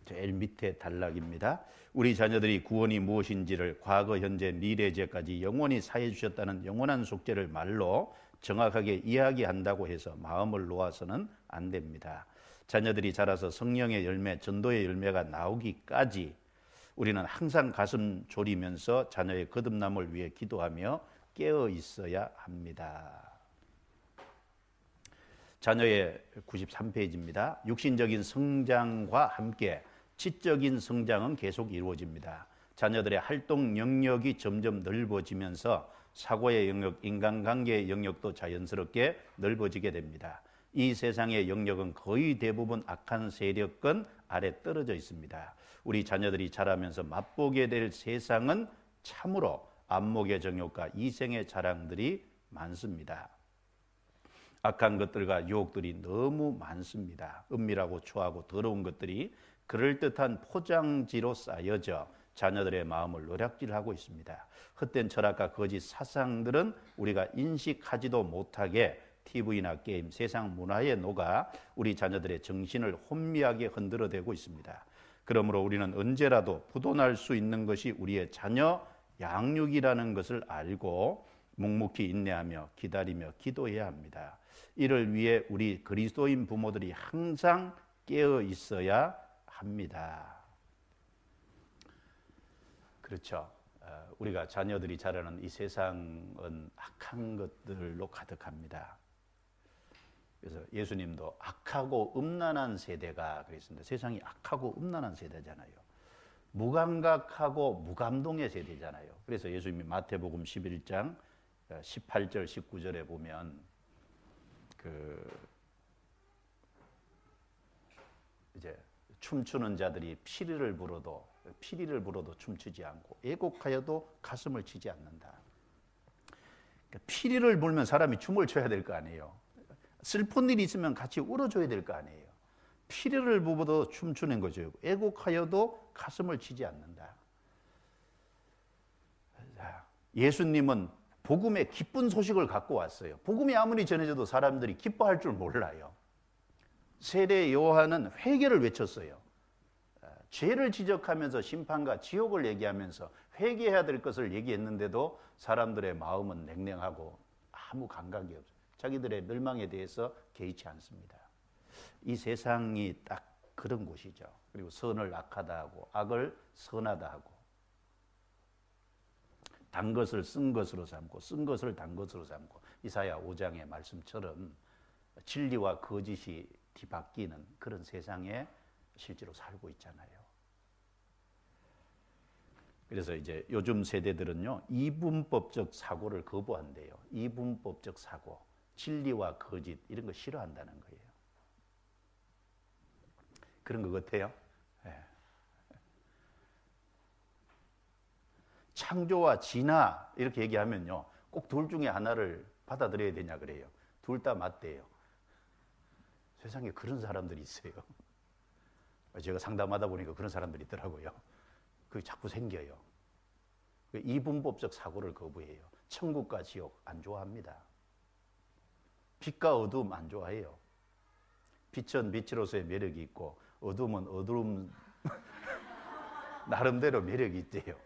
제일 밑에 단락입니다. 우리 자녀들이 구원이 무엇인지를 과거, 현재, 미래제까지 영원히 사해 주셨다는 영원한 속죄를 말로 정확하게 이야기한다고 해서 마음을 놓아서는 안 됩니다. 자녀들이 자라서 성령의 열매, 전도의 열매가 나오기까지 우리는 항상 가슴 졸이면서 자녀의 거듭남을 위해 기도하며 깨어 있어야 합니다. 자녀의 93페이지입니다. 육신적인 성장과 함께 지적인 성장은 계속 이루어집니다. 자녀들의 활동 영역이 점점 넓어지면서 사고의 영역, 인간관계의 영역도 자연스럽게 넓어지게 됩니다. 이 세상의 영역은 거의 대부분 악한 세력권 아래 떨어져 있습니다. 우리 자녀들이 자라면서 맛보게 될 세상은 참으로 안목의 정욕과 이생의 자랑들이 많습니다. 악한 것들과 유혹들이 너무 많습니다. 은밀하고 추하고 더러운 것들이 그럴듯한 포장지로 쌓여져 자녀들의 마음을 노략질하고 있습니다. 헛된 철학과 거짓 사상들은 우리가 인식하지도 못하게 TV나 게임, 세상 문화에 녹아 우리 자녀들의 정신을 혼미하게 흔들어대고 있습니다. 그러므로 우리는 언제라도 부도날 수 있는 것이 우리의 자녀 양육이라는 것을 알고 묵묵히 인내하며 기다리며 기도해야 합니다. 이를 위해 우리 그리스도인 부모들이 항상 깨어 있어야 합니다. 그렇죠. 우리가 자녀들이 자라는 이 세상은 악한 것들로 가득합니다. 그래서 예수님도 악하고 음란한 세대가 그랬습니다. 세상이 악하고 음란한 세대잖아요. 무감각하고 무감동의 세대잖아요. 그래서 예수님이 마태복음 11장 18절 19절에 보면 이제 춤추는 자들이 피리를 불어도 춤추지 않고 애곡하여도 가슴을 치지 않는다. 그러니까 피리를 불면 사람이 춤을 춰야 될 거 아니에요. 슬픈 일이 있으면 같이 울어줘야 될 거 아니에요. 피리를 불어도 춤추는 거죠. 애곡하여도 가슴을 치지 않는다. 예수님은 복음의 기쁜 소식을 갖고 왔어요. 복음이 아무리 전해져도 사람들이 기뻐할 줄 몰라요. 세례 요한은 회개를 외쳤어요. 죄를 지적하면서 심판과 지옥을 얘기하면서 회개해야 될 것을 얘기했는데도 사람들의 마음은 냉랭하고 아무 감각이 없어요. 자기들의 멸망에 대해서 개의치 않습니다. 이 세상이 딱 그런 곳이죠. 그리고 선을 악하다 하고 악을 선하다 하고 단 것을 쓴 것으로 삼고 쓴 것을 단 것으로 삼고 이사야 5장의 말씀처럼 진리와 거짓이 뒤바뀌는 그런 세상에 실제로 살고 있잖아요. 그래서 이제 요즘 세대들은요, 이분법적 사고를 거부한대요. 이분법적 사고, 진리와 거짓 이런 거 싫어한다는 거예요. 그런 것 같아요. 네. 창조와 진화 이렇게 얘기하면요, 꼭 둘 중에 하나를 받아들여야 되냐 그래요. 둘 다 맞대요. 세상에 그런 사람들이 있어요. 제가 상담하다 보니까 그런 사람들이 있더라고요. 그게 자꾸 생겨요. 이분법적 사고를 거부해요. 천국과 지옥 안 좋아합니다. 빛과 어두움 안 좋아해요. 빛은 빛으로서의 매력이 있고 어두움은 어두움 나름대로 매력이 있대요.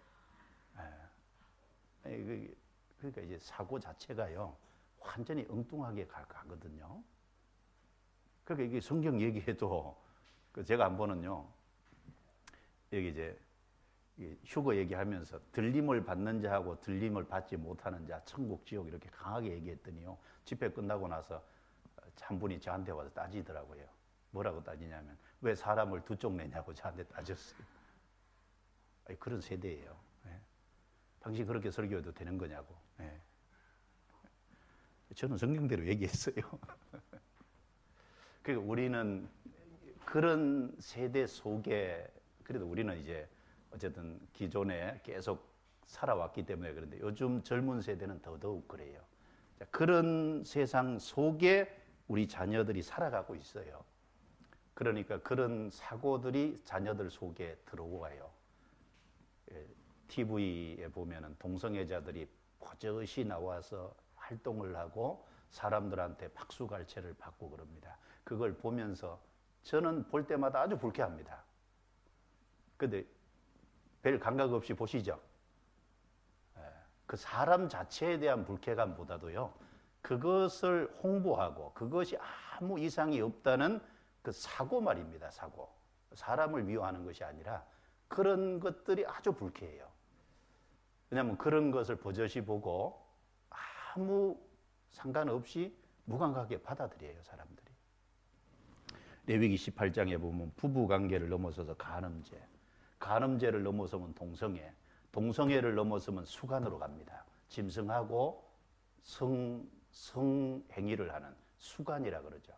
그러니까 이제 사고 자체가요 완전히 엉뚱하게 가거든요. 그러니까 이게 성경 얘기해도 제가 한 번은요, 여기 이제 휴거 얘기하면서 들림을 받는 자하고 들림을 받지 못하는 자, 천국 지옥 이렇게 강하게 얘기했더니요, 집회 끝나고 나서 한 분이 저한테 와서 따지더라고요. 뭐라고 따지냐면, 왜 사람을 두 쪽 내냐고 저한테 따졌어요. 아니, 그런 세대예요. 예. 당신 그렇게 설교해도 되는 거냐고. 예. 저는 성경대로 얘기했어요. 그러니까 우리는 그런 세대 속에, 그래도 우리는 이제 어쨌든 기존에 계속 살아왔기 때문에 그런데 요즘 젊은 세대는 더더욱 그래요. 그런 세상 속에 우리 자녀들이 살아가고 있어요. 그러니까 그런 사고들이 자녀들 속에 들어와요. TV에 보면은 동성애자들이 버젓이 나와서 활동을 하고 사람들한테 박수갈채를 받고 그럽니다. 그걸 보면서 저는 볼 때마다 아주 불쾌합니다. 근데 별 감각 없이 보시죠. 그 사람 자체에 대한 불쾌감보다도요, 그것을 홍보하고 그것이 아무 이상이 없다는 그 사고 말입니다. 사고. 사람을 미워하는 것이 아니라 그런 것들이 아주 불쾌해요. 왜냐하면 그런 것을 버젓이 보고 아무 상관없이 무감각하게 받아들여요, 사람들이. 레위기 18장에 보면 부부관계를 넘어서서 간음죄, 간음죄를 넘어서면 동성애, 동성애를 넘어서면 수간으로 갑니다. 짐승하고 성행위를 하는 수간이라 그러죠.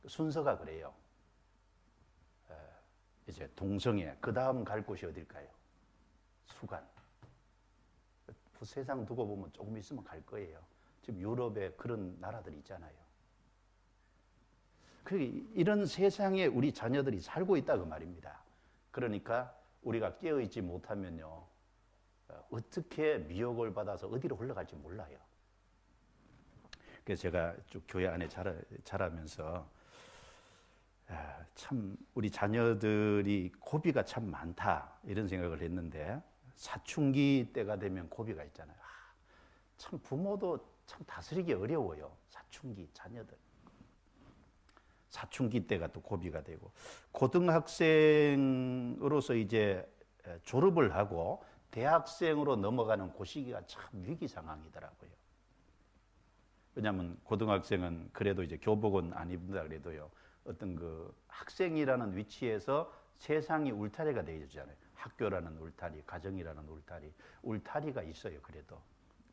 순서가 그래요. 이제 동성애, 그 다음 갈 곳이 어딜까요? 수간. 세상 두고 보면 조금 있으면 갈 거예요. 지금 유럽에 그런 나라들이 있잖아요. 이런 세상에 우리 자녀들이 살고 있다 그 말입니다. 그러니까 우리가 깨어있지 못하면요, 어떻게 미혹을 받아서 어디로 흘러갈지 몰라요. 그래서 제가 쭉 교회 안에 자라면서 참 우리 자녀들이 고비가 참 많다 이런 생각을 했는데, 사춘기 때가 되면 고비가 있잖아요. 참 부모도 참 다스리기 어려워요. 사춘기 자녀들. 사춘기 때가 또 고비가 되고, 고등학생으로서 이제 졸업을 하고 대학생으로 넘어가는 그 시기가 참 위기 상황이더라고요. 왜냐하면 고등학생은 그래도 이제 교복은 안 입는다 그래도요, 어떤 그 학생이라는 위치에서 세상이 울타리가 되어주잖아요. 학교라는 울타리, 가정이라는 울타리, 울타리가 있어요. 그래도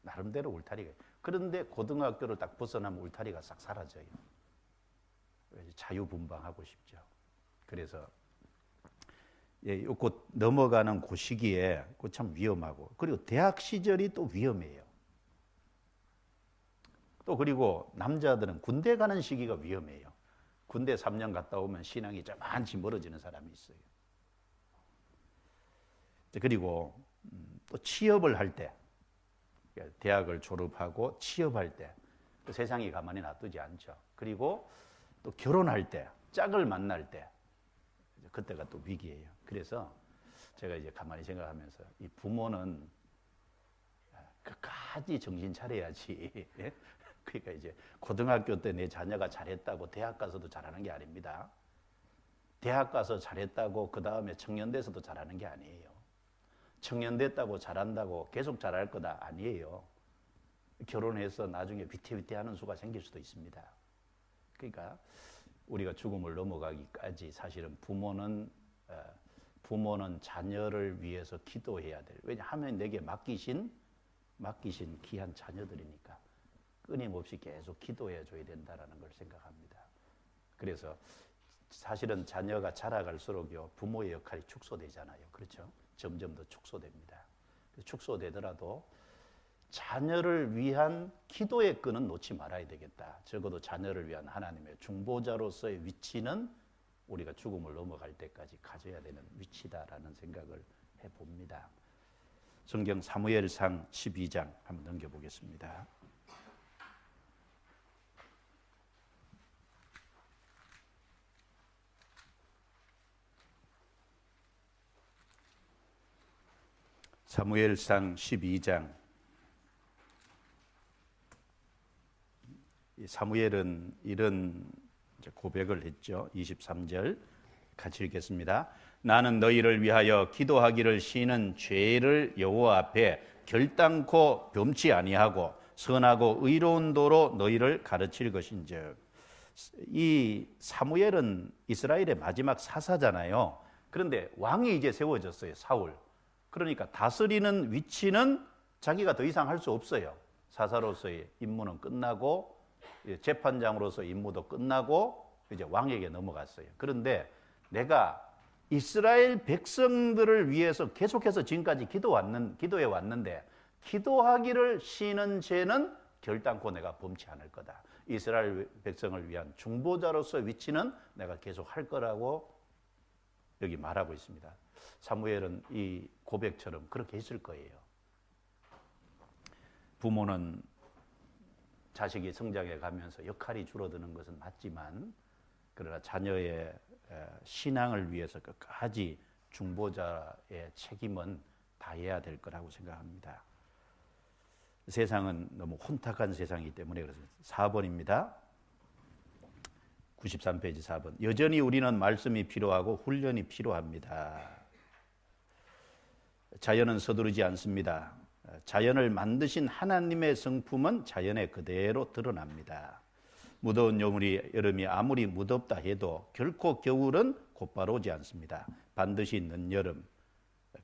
나름대로 울타리가. 그런데 고등학교를 딱 벗어나면 울타리가 싹 사라져요. 자유분방하고 싶죠. 그래서 곧 넘어가는 그 시기에 참 위험하고, 그리고 대학 시절이 또 위험해요. 또 그리고 남자들은 군대 가는 시기가 위험해요. 군대 3년 갔다 오면 신앙이 저만치 멀어지는 사람이 있어요. 그리고 또 취업을 할 때, 대학을 졸업하고 취업할 때 세상이 가만히 놔두지 않죠. 그리고 또 결혼할 때, 짝을 만날 때, 그때가 또 위기예요. 그래서 제가 이제 가만히 생각하면서 이 부모는 끝까지 정신 차려야지. 그러니까 이제 고등학교 때 내 자녀가 잘했다고 대학 가서도 잘하는 게 아닙니다. 대학 가서 잘했다고 그 다음에 청년돼서도 잘하는 게 아니에요. 청년됐다고 잘한다고 계속 잘할 거다 아니에요. 결혼해서 나중에 위태위태하는 수가 생길 수도 있습니다. 그러니까 우리가 죽음을 넘어가기까지 사실은 부모는 자녀를 위해서 기도해야 될. 왜냐하면 내게 맡기신 귀한 자녀들이니까 끊임없이 계속 기도해 줘야 된다라는 걸 생각합니다. 그래서 사실은 자녀가 자라갈수록요, 부모의 역할이 축소되잖아요. 그렇죠? 점점 더 축소됩니다. 축소되더라도 자녀를 위한 기도의 끈은 놓지 말아야 되겠다. 적어도 자녀를 위한 하나님의 중보자로서의 위치는 우리가 죽음을 넘어갈 때까지 가져야 되는 위치다라는 생각을 해봅니다. 성경 사무엘상 12장 한번 넘겨보겠습니다. 사무엘상 12장. 사무엘은 이런 이제 고백을 했죠. 23절 같이 읽겠습니다. 나는 너희를 위하여 기도하기를 쉬는 죄를 여호와 앞에 결단코 범치 아니하고 선하고 의로운 도로 너희를 가르칠 것인즉. 이 사무엘은 이스라엘의 마지막 사사잖아요. 그런데 왕이 이제 세워졌어요. 사울. 그러니까 다스리는 위치는 자기가 더 이상 할 수 없어요. 사사로서의 임무는 끝나고 재판장으로서의 임무도 끝나고 이제 왕에게 넘어갔어요. 그런데 내가 이스라엘 백성들을 위해서 계속해서 지금까지 기도해 왔는데 기도하기를 쉬는 죄는 결단코 내가 범치 않을 거다. 이스라엘 백성을 위한 중보자로서의 위치는 내가 계속 할 거라고 여기 말하고 있습니다. 사무엘은 이 고백처럼 그렇게 했을 거예요. 부모는 자식이 성장해 가면서 역할이 줄어드는 것은 맞지만 그러나 자녀의 신앙을 위해서 끝까지 중보자의 책임은 다해야 될 거라고 생각합니다. 세상은 너무 혼탁한 세상이기 때문에 그렇습니다. 4번입니다. 93페이지 4번. 여전히 우리는 말씀이 필요하고 훈련이 필요합니다. 자연은 서두르지 않습니다. 자연을 만드신 하나님의 성품은 자연에 그대로 드러납니다. 무더운 여름이 아무리 무덥다 해도 결코 겨울은 곧바로 오지 않습니다. 반드시 늦여름,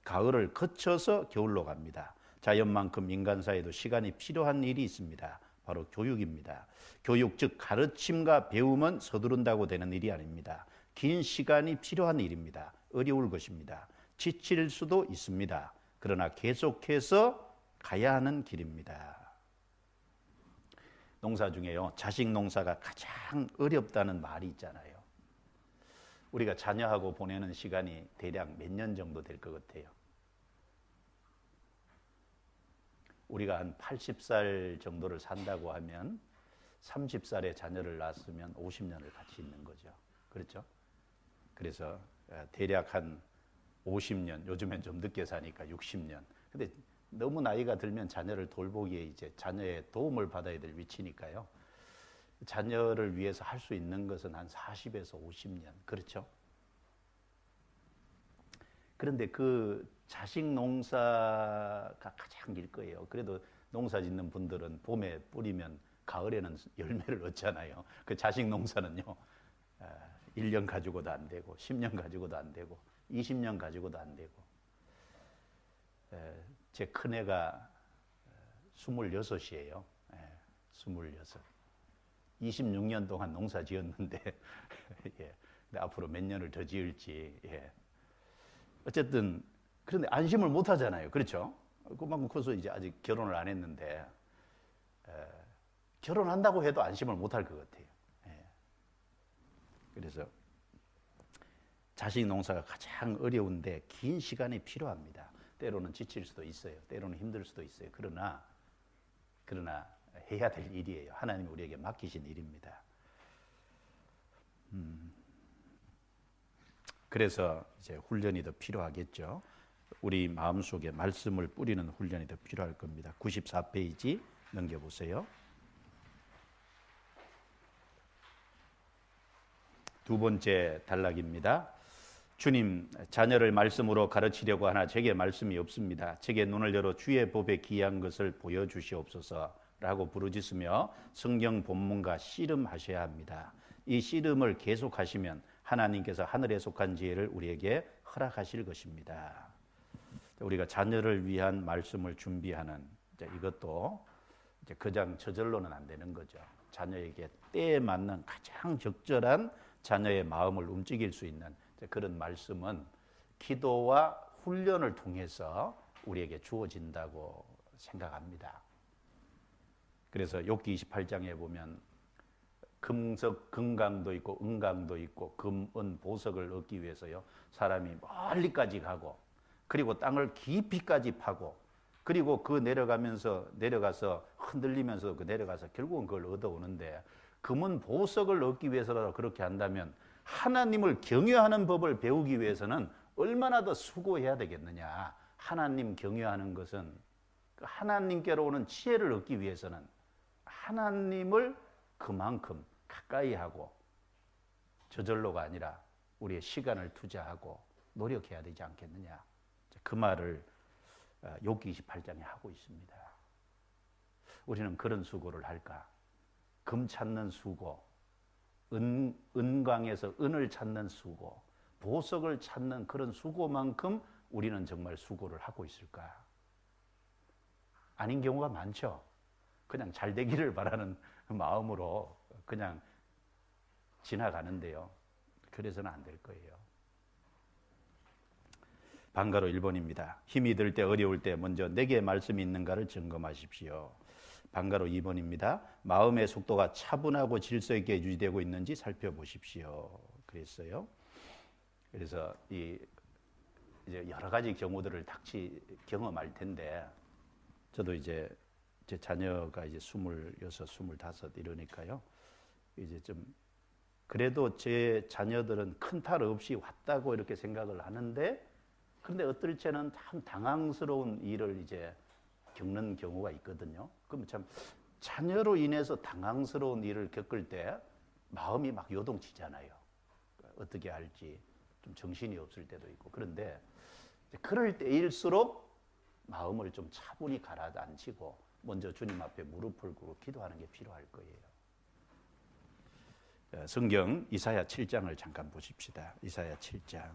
가을을 거쳐서 겨울로 갑니다. 자연만큼 인간사에도 시간이 필요한 일이 있습니다. 바로 교육입니다. 교육 즉 가르침과 배움은 서두른다고 되는 일이 아닙니다. 긴 시간이 필요한 일입니다. 어려울 것입니다. 지칠 수도 있습니다. 그러나 계속해서 가야 하는 길입니다. 농사 중에요, 자식 농사가 가장 어렵다는 말이 있잖아요. 우리가 자녀하고 보내는 시간이 대략 몇 년 정도 될 것 같아요. 우리가 한 80살 정도를 산다고 하면 30살에 자녀를 낳았으면 50년을 같이 있는 거죠. 그렇죠? 그래서 대략 한 50년, 요즘엔 좀 늦게 사니까 60년. 근데 너무 나이가 들면 자녀를 돌보기에 이제 자녀의 도움을 받아야 될 위치니까요. 자녀를 위해서 할 수 있는 것은 한 40에서 50년. 그렇죠? 그런데 그 자식 농사가 가장 길 거예요. 그래도 농사 짓는 분들은 봄에 뿌리면 가을에는 열매를 얻잖아요. 그 자식 농사는요, 1년 가지고도 안 되고 10년 가지고도 안 되고 20년 가지고도 안 되고. 제 큰애가 26이에요. 26. 26년 동안 농사 지었는데 예. 근데 앞으로 몇 년을 더 지을지. 예. 어쨌든 그런데 안심을 못 하잖아요. 그렇죠? 그만큼 커서 이제 아직 결혼을 안 했는데 결혼한다고 해도 안심을 못 할 것 같아요. 예. 그래서 자식 농사가 가장 어려운데 긴 시간이 필요합니다. 때로는 지칠 수도 있어요. 때로는 힘들 수도 있어요. 그러나 해야 될 일이에요. 하나님이 우리에게 맡기신 일입니다. 그래서 이제 훈련이 더 필요하겠죠. 우리 마음속에 말씀을 뿌리는 훈련이 더 필요할 겁니다. 94페이지 넘겨보세요. 두 번째 단락입니다. 주님, 자녀를 말씀으로 가르치려고 하나 제게 말씀이 없습니다. 제게 눈을 열어 주의 법에 기이한 것을 보여주시옵소서라고 부르짖으며 성경 본문과 씨름하셔야 합니다. 이 씨름을 계속하시면 하나님께서 하늘에 속한 지혜를 우리에게 허락하실 것입니다. 우리가 자녀를 위한 말씀을 준비하는 이것도 이제 그냥 저절로는 안 되는 거죠. 자녀에게 때에 맞는 가장 적절한 자녀의 마음을 움직일 수 있는 그런 말씀은 기도와 훈련을 통해서 우리에게 주어진다고 생각합니다. 그래서 욥기 28장에 보면 금석, 금강도 있고 은강도 있고 금, 은, 보석을 얻기 위해서요. 사람이 멀리까지 가고 그리고 땅을 깊이까지 파고 그리고 내려가서 흔들리면서 내려가서 결국은 그걸 얻어오는데 금은 보석을 얻기 위해서라도 그렇게 한다면 하나님을 경외하는 법을 배우기 위해서는 얼마나 더 수고해야 되겠느냐. 하나님 경외하는 것은 하나님께로 오는 지혜를 얻기 위해서는 하나님을 그만큼 가까이 하고 저절로가 아니라 우리의 시간을 투자하고 노력해야 되지 않겠느냐. 그 말을 욥기 28장에 하고 있습니다. 우리는 그런 수고를 할까? 금 찾는 수고, 은광에서 은을 찾는 수고, 보석을 찾는 그런 수고만큼 우리는 정말 수고를 하고 있을까? 아닌 경우가 많죠. 그냥 잘 되기를 바라는 마음으로 그냥 지나가는데요. 그래서는 안 될 거예요. 방가로 1번입니다. 힘이 들 때 어려울 때 먼저 내게 말씀이 있는가를 점검하십시오. 방가로 2번입니다. 마음의 속도가 차분하고 질서 있게 유지되고 있는지 살펴보십시오. 그랬어요. 그래서 이제 여러 가지 경우들을 경험할 텐데, 저도 이제 제 자녀가 이제 26, 25 이러니까요. 이제 좀 그래도 제 자녀들은 큰 탈 없이 왔다고 이렇게 생각을 하는데, 그런데 어떨 때는 참 당황스러운 일을 이제 겪는 경우가 있거든요. 그럼 참 자녀로 인해서 당황스러운 일을 겪을 때 마음이 막 요동치잖아요. 어떻게 할지 좀 정신이 없을 때도 있고. 그런데 그럴 때일수록 마음을 좀 차분히 가라앉히고 먼저 주님 앞에 무릎을 꿇고 기도하는 게 필요할 거예요. 성경 이사야 7장을 잠깐 보십시다. 이사야 7장.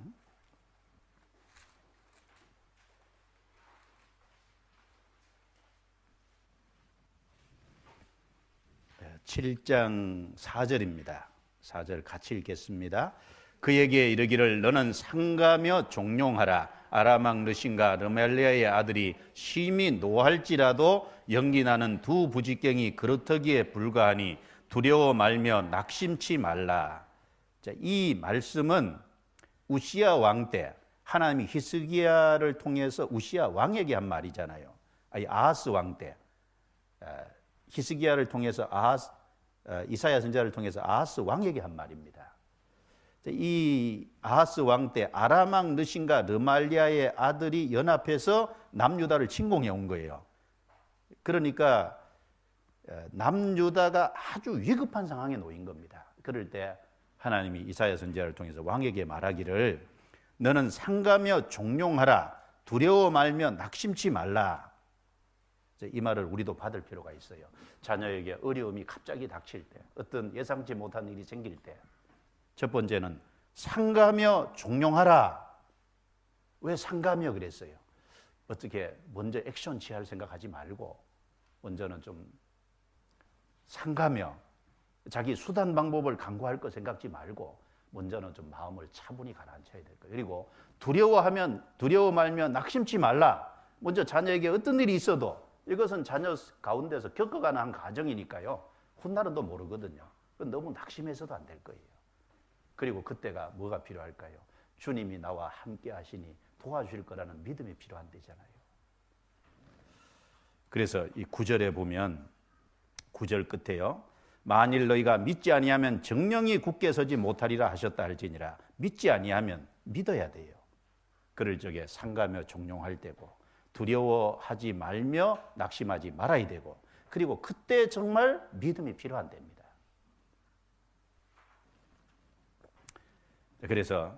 7장 4절입니다. 4절 같이 읽겠습니다. 그에게 이르기를 너는 상가며 종용하라. 아람왕 르신과 르멜리아의 아들이 심히 노할지라도 연기나는 두 부지경이 그렇다기에 불과하니 두려워 말며 낙심치 말라. 자, 이 말씀은 우시야 왕 때 하나님이 히스기야를 통해서 우시야 왕에게 한 말이잖아요. 아니, 아하스 왕 때 히스기야를 통해서 이사야 선지자를 통해서 아하스 왕에게 한 말입니다. 이 아하스 왕 때 아람 왕 르신과 르말리아의 아들이 연합해서 남유다를 침공해 온 거예요. 그러니까 남유다가 아주 위급한 상황에 놓인 겁니다. 그럴 때 하나님이 이사야 선지자를 통해서 왕에게 말하기를 너는 상가며 종용하라. 두려워 말며 낙심치 말라. 이 말을 우리도 받을 필요가 있어요. 자녀에게 어려움이 갑자기 닥칠 때, 어떤 예상치 못한 일이 생길 때, 첫 번째는 상가며 종용하라. 왜 상가며 그랬어요? 어떻게 먼저 액션 취할 생각하지 말고 먼저는 좀 상가며 자기 수단 방법을 강구할 거 생각지 말고 먼저는 좀 마음을 차분히 가라앉혀야 될 거예요. 그리고 두려워 말며 낙심치 말라. 먼저 자녀에게 어떤 일이 있어도 이것은 자녀 가운데서 겪어가는 한 과정이니까요. 훗날은 또 모르거든요. 너무 낙심해서도 안 될 거예요. 그리고 그때가 뭐가 필요할까요? 주님이 나와 함께 하시니 도와주실 거라는 믿음이 필요한 때잖아요. 그래서 이 9절에 보면 9절 끝에요. 만일 너희가 믿지 아니하면 정령이 굳게 서지 못하리라 하셨다 할지니라. 믿지 아니하면 믿어야 돼요. 그럴 적에 상가며 종용할 때고 두려워하지 말며 낙심하지 말아야 되고 그리고 그때 정말 믿음이 필요한 때입니다. 그래서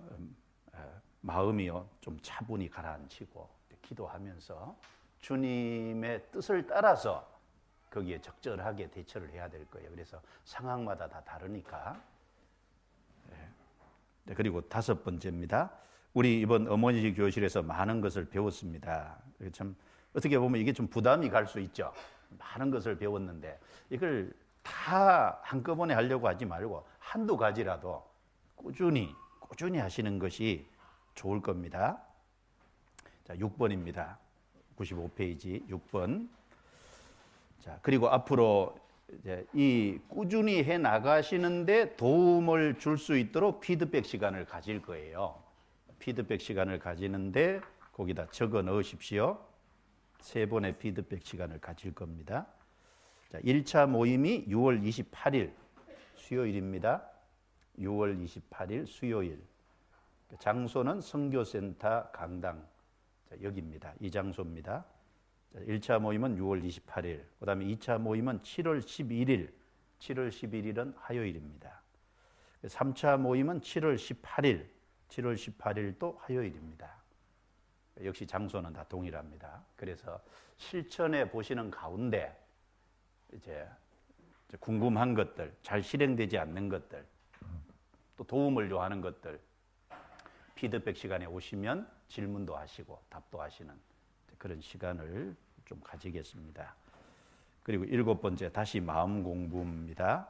마음이요 좀 차분히 가라앉히고 기도하면서 주님의 뜻을 따라서 거기에 적절하게 대처를 해야 될 거예요. 그래서 상황마다 다 다르니까. 그리고 5번째입니다. 우리 이번 어머니 교실에서 많은 것을 배웠습니다. 참 어떻게 보면 이게 좀 부담이 갈 수 있죠. 많은 것을 배웠는데 이걸 다 한꺼번에 하려고 하지 말고 한두 가지라도 꾸준히 하시는 것이 좋을 겁니다. 자, 6번입니다. 95페이지 6번. 자, 그리고 앞으로 이제 이 꾸준히 해 나가시는데 도움을 줄 수 있도록 피드백 시간을 가질 거예요. 피드백 시간을 가지는데 거기다 적어 넣으십시오. 3번의 피드백 시간을 가질 겁니다. 자, 1차 모임이 6월 28일 수요일입니다. 6월 28일 수요일. 장소는 선교센터 강당. 자, 여기입니다. 이 장소입니다. 자, 1차 모임은 6월 28일. 그다음에 2차 모임은 7월 11일. 7월 11일은 화요일입니다. 3차 모임은 7월 18일도 화요일입니다. 역시 장소는 다 동일합니다. 그래서 실천해 보시는 가운데 이제 궁금한 것들, 잘 실행되지 않는 것들, 또 도움을 요하는 것들, 피드백 시간에 오시면 질문도 하시고 답도 하시는 그런 시간을 좀 가지겠습니다. 그리고 7번째, 다시 마음 공부입니다.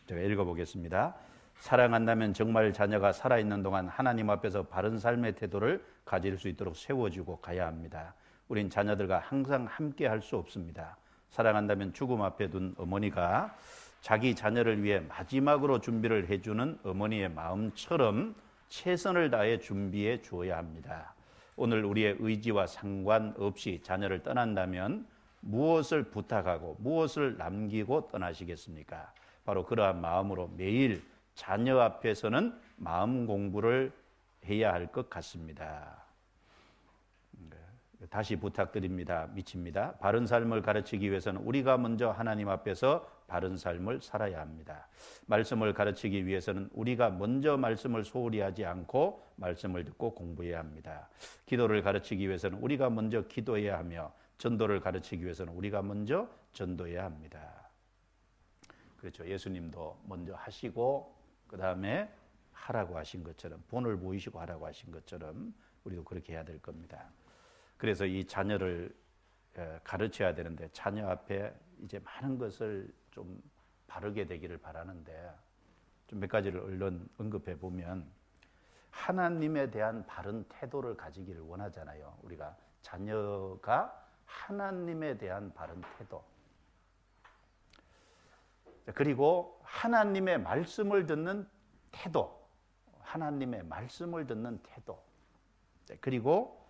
제가 읽어보겠습니다. 사랑한다면 정말 자녀가 살아있는 동안 하나님 앞에서 바른 삶의 태도를 가질 수 있도록 세워주고 가야 합니다. 우린 자녀들과 항상 함께 할 수 없습니다. 사랑한다면 죽음 앞에 둔 어머니가 자기 자녀를 위해 마지막으로 준비를 해주는 어머니의 마음처럼 최선을 다해 준비해 주어야 합니다. 오늘 우리의 의지와 상관없이 자녀를 떠난다면 무엇을 부탁하고 무엇을 남기고 떠나시겠습니까? 바로 그러한 마음으로 매일 자녀 앞에서는 마음 공부를 해야 할 것 같습니다. 다시 부탁드립니다. 미칩니다. 바른 삶을 가르치기 위해서는 우리가 먼저 하나님 앞에서 바른 삶을 살아야 합니다. 말씀을 가르치기 위해서는 우리가 먼저 말씀을 소홀히 하지 않고 말씀을 듣고 공부해야 합니다. 기도를 가르치기 위해서는 우리가 먼저 기도해야 하며 전도를 가르치기 위해서는 우리가 먼저 전도해야 합니다. 그렇죠. 예수님도 먼저 하시고 그 다음에 하라고 하신 것처럼, 본을 보이시고 하라고 하신 것처럼 우리도 그렇게 해야 될 겁니다. 그래서 이 자녀를 가르쳐야 되는데 자녀 앞에 이제 많은 것을 좀 바르게 되기를 바라는데 좀 몇 가지를 얼른 언급해 보면, 하나님에 대한 바른 태도를 가지기를 원하잖아요. 우리가 자녀가 하나님에 대한 바른 태도, 그리고 하나님의 말씀을 듣는 태도, 하나님의 말씀을 듣는 태도, 그리고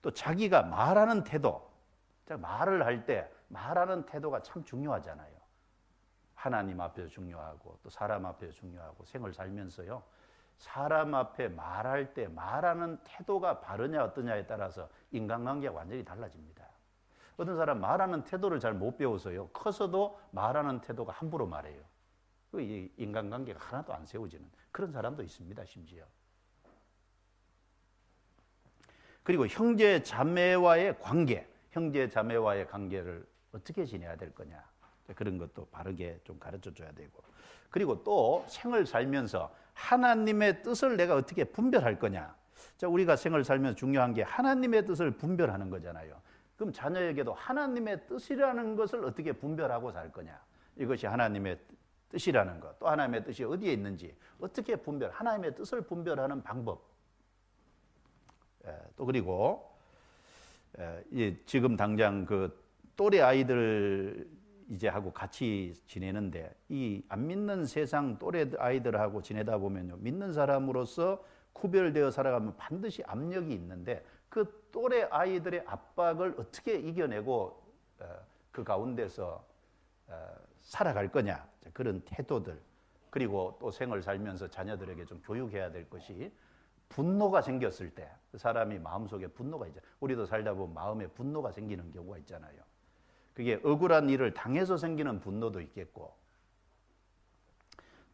또 자기가 말하는 태도, 말을 할 때 말하는 태도가 참 중요하잖아요. 하나님 앞에서 중요하고 또 사람 앞에서 중요하고, 생을 살면서요, 사람 앞에 말할 때 말하는 태도가 바르냐 어떠냐에 따라서 인간관계가 완전히 달라집니다. 어떤 사람 말하는 태도를 잘 못 배워서요, 커서도 말하는 태도가 함부로 말해요. 이 인간관계가 하나도 안 세워지는 그런 사람도 있습니다. 심지어. 그리고 형제 자매와의 관계, 형제 자매와의 관계를 어떻게 지내야 될 거냐, 그런 것도 바르게 좀 가르쳐 줘야 되고, 그리고 또 생을 살면서 하나님의 뜻을 내가 어떻게 분별할 거냐. 자, 우리가 생을 살면서 중요한 게 하나님의 뜻을 분별하는 거잖아요. 그럼 자녀에게도 하나님의 뜻이라는 것을 어떻게 분별하고 살 거냐, 이것이 하나님의 뜻이라는 것, 또 하나님의 뜻이 어디에 있는지 어떻게 하나님의 뜻을 분별하는 방법. 또 그리고 지금 당장 그 또래 아이들 이제 하고 같이 지내는데, 이 안 믿는 세상 또래 아이들하고 지내다 보면요, 믿는 사람으로서 구별되어 살아가면 반드시 압력이 있는데, 그 또래 아이들의 압박을 어떻게 이겨내고 그 가운데서 살아갈 거냐, 그런 태도들. 그리고 또 생을 살면서 자녀들에게 좀 교육해야 될 것이, 분노가 생겼을 때, 사람이 마음속에 분노가 있잖아요. 우리도 살다 보면 마음에 분노가 생기는 경우가 있잖아요. 그게 억울한 일을 당해서 생기는 분노도 있겠고,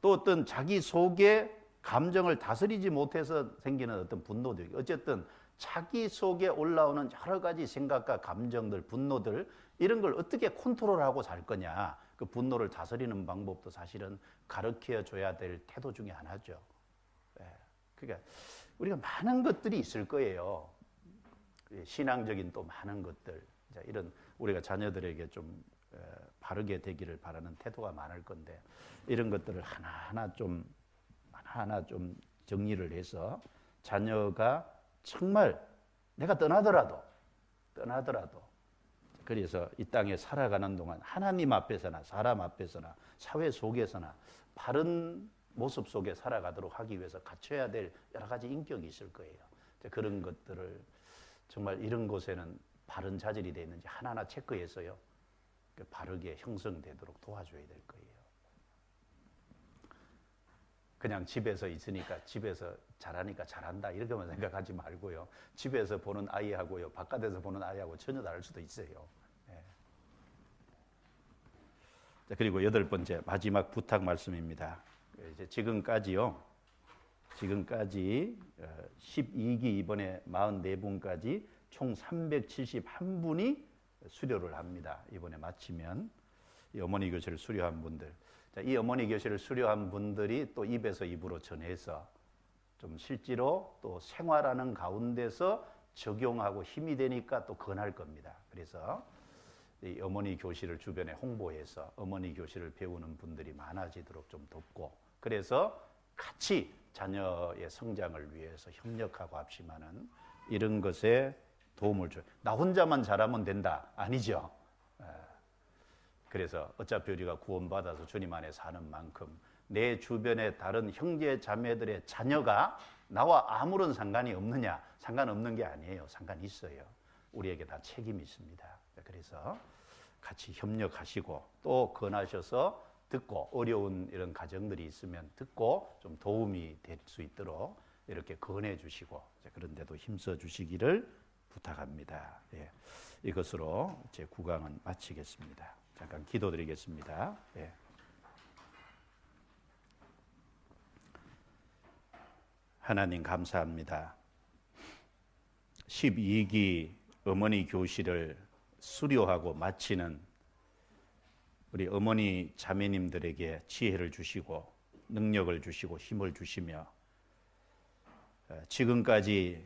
또 어떤 자기 속에 감정을 다스리지 못해서 생기는 어떤 분노도 있고, 어쨌든 자기 속에 올라오는 여러 가지 생각과 감정들, 분노들, 이런 걸 어떻게 컨트롤하고 살 거냐, 그 분노를 다스리는 방법도 사실은 가르쳐 줘야 될 태도 중에 하나죠. 그러니까 우리가 많은 것들이 있을 거예요. 신앙적인 또 많은 것들, 이런 우리가 자녀들에게 좀 바르게 되기를 바라는 태도가 많을 건데, 이런 것들을 하나하나 좀 정리를 해서 자녀가 정말 내가 떠나더라도 그래서 이 땅에 살아가는 동안 하나님 앞에서나 사람 앞에서나 사회 속에서나 바른 모습 속에 살아가도록 하기 위해서 갖춰야 될 여러 가지 인격이 있을 거예요. 그런 것들을 정말 이런 곳에는 바른 자질이 되어 있는지 하나하나 체크해서요, 바르게 형성되도록 도와줘야 될 거예요. 그냥 집에서 있으니까, 집에서 잘하니까 잘한다 이렇게만 생각하지 말고요, 집에서 보는 아이하고요, 바깥에서 보는 아이하고 전혀 다를 수도 있어요. 자, 그리고 8번째 마지막 부탁 말씀입니다. 이제 지금까지 12기 이번에 44분까지 총 371분이 수료를 합니다. 이번에 마치면 이 어머니 교실을 수료한 분들, 자, 이 어머니 교실을 수료한 분들이 또 입에서 입으로 전해서 좀 실제로 또 생활하는 가운데서 적용하고 힘이 되니까 또 권할 겁니다. 그래서 이 어머니 교실을 주변에 홍보해서 어머니 교실을 배우는 분들이 많아지도록 좀 돕고, 그래서 같이 자녀의 성장을 위해서 협력하고 합심하는 이런 것에 도움을 줘요. 나 혼자만 잘하면 된다, 아니죠. 그래서 어차피 우리가 구원받아서 주님 안에 사는 만큼 내 주변의 다른 형제 자매들의 자녀가 나와 아무런 상관이 없느냐? 상관없는 게 아니에요. 상관 있어요. 우리에게 다 책임이 있습니다. 그래서 같이 협력하시고 또 권하셔서 듣고, 어려운 이런 가정들이 있으면 듣고 좀 도움이 될 수 있도록 이렇게 권해 주시고, 그런 데도 힘써 주시기를 부탁합니다. 예. 이것으로 제 9강은 마치겠습니다. 잠깐 기도드리겠습니다. 예. 하나님 감사합니다. 12기 어머니 교실을 수료하고 마치는 우리 어머니 자매님들에게 지혜를 주시고 능력을 주시고 힘을 주시며 지금까지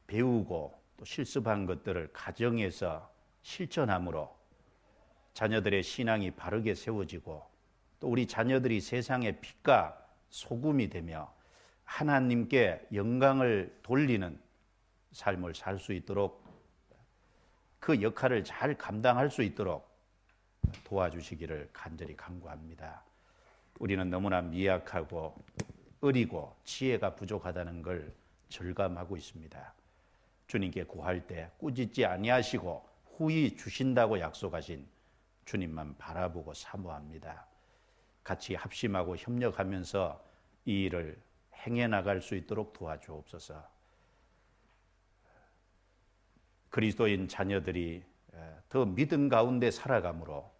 배우고 또 실습한 것들을 가정에서 실천함으로 자녀들의 신앙이 바르게 세워지고 또 우리 자녀들이 세상의 빛과 소금이 되며 하나님께 영광을 돌리는 삶을 살 수 있도록, 그 역할을 잘 감당할 수 있도록 도와주시기를 간절히 간구합니다. 우리는 너무나 미약하고 어리고 지혜가 부족하다는 걸 절감하고 있습니다. 주님께 구할 때 꾸짖지 아니하시고 후히 주신다고 약속하신 주님만 바라보고 사모합니다. 같이 합심하고 협력하면서 이 일을 행해 나갈 수 있도록 도와주옵소서. 그리스도인 자녀들이 더 믿음 가운데 살아감으로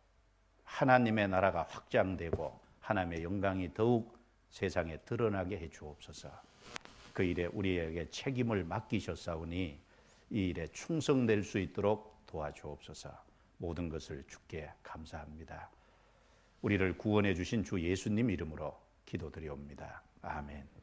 하나님의 나라가 확장되고 하나님의 영광이 더욱 세상에 드러나게 해 주옵소서. 그 일에 우리에게 책임을 맡기셨사오니 이 일에 충성될 수 있도록 도와주옵소서. 모든 것을 주께 감사합니다. 우리를 구원해 주신 주 예수님 이름으로 기도드리옵니다. 아멘.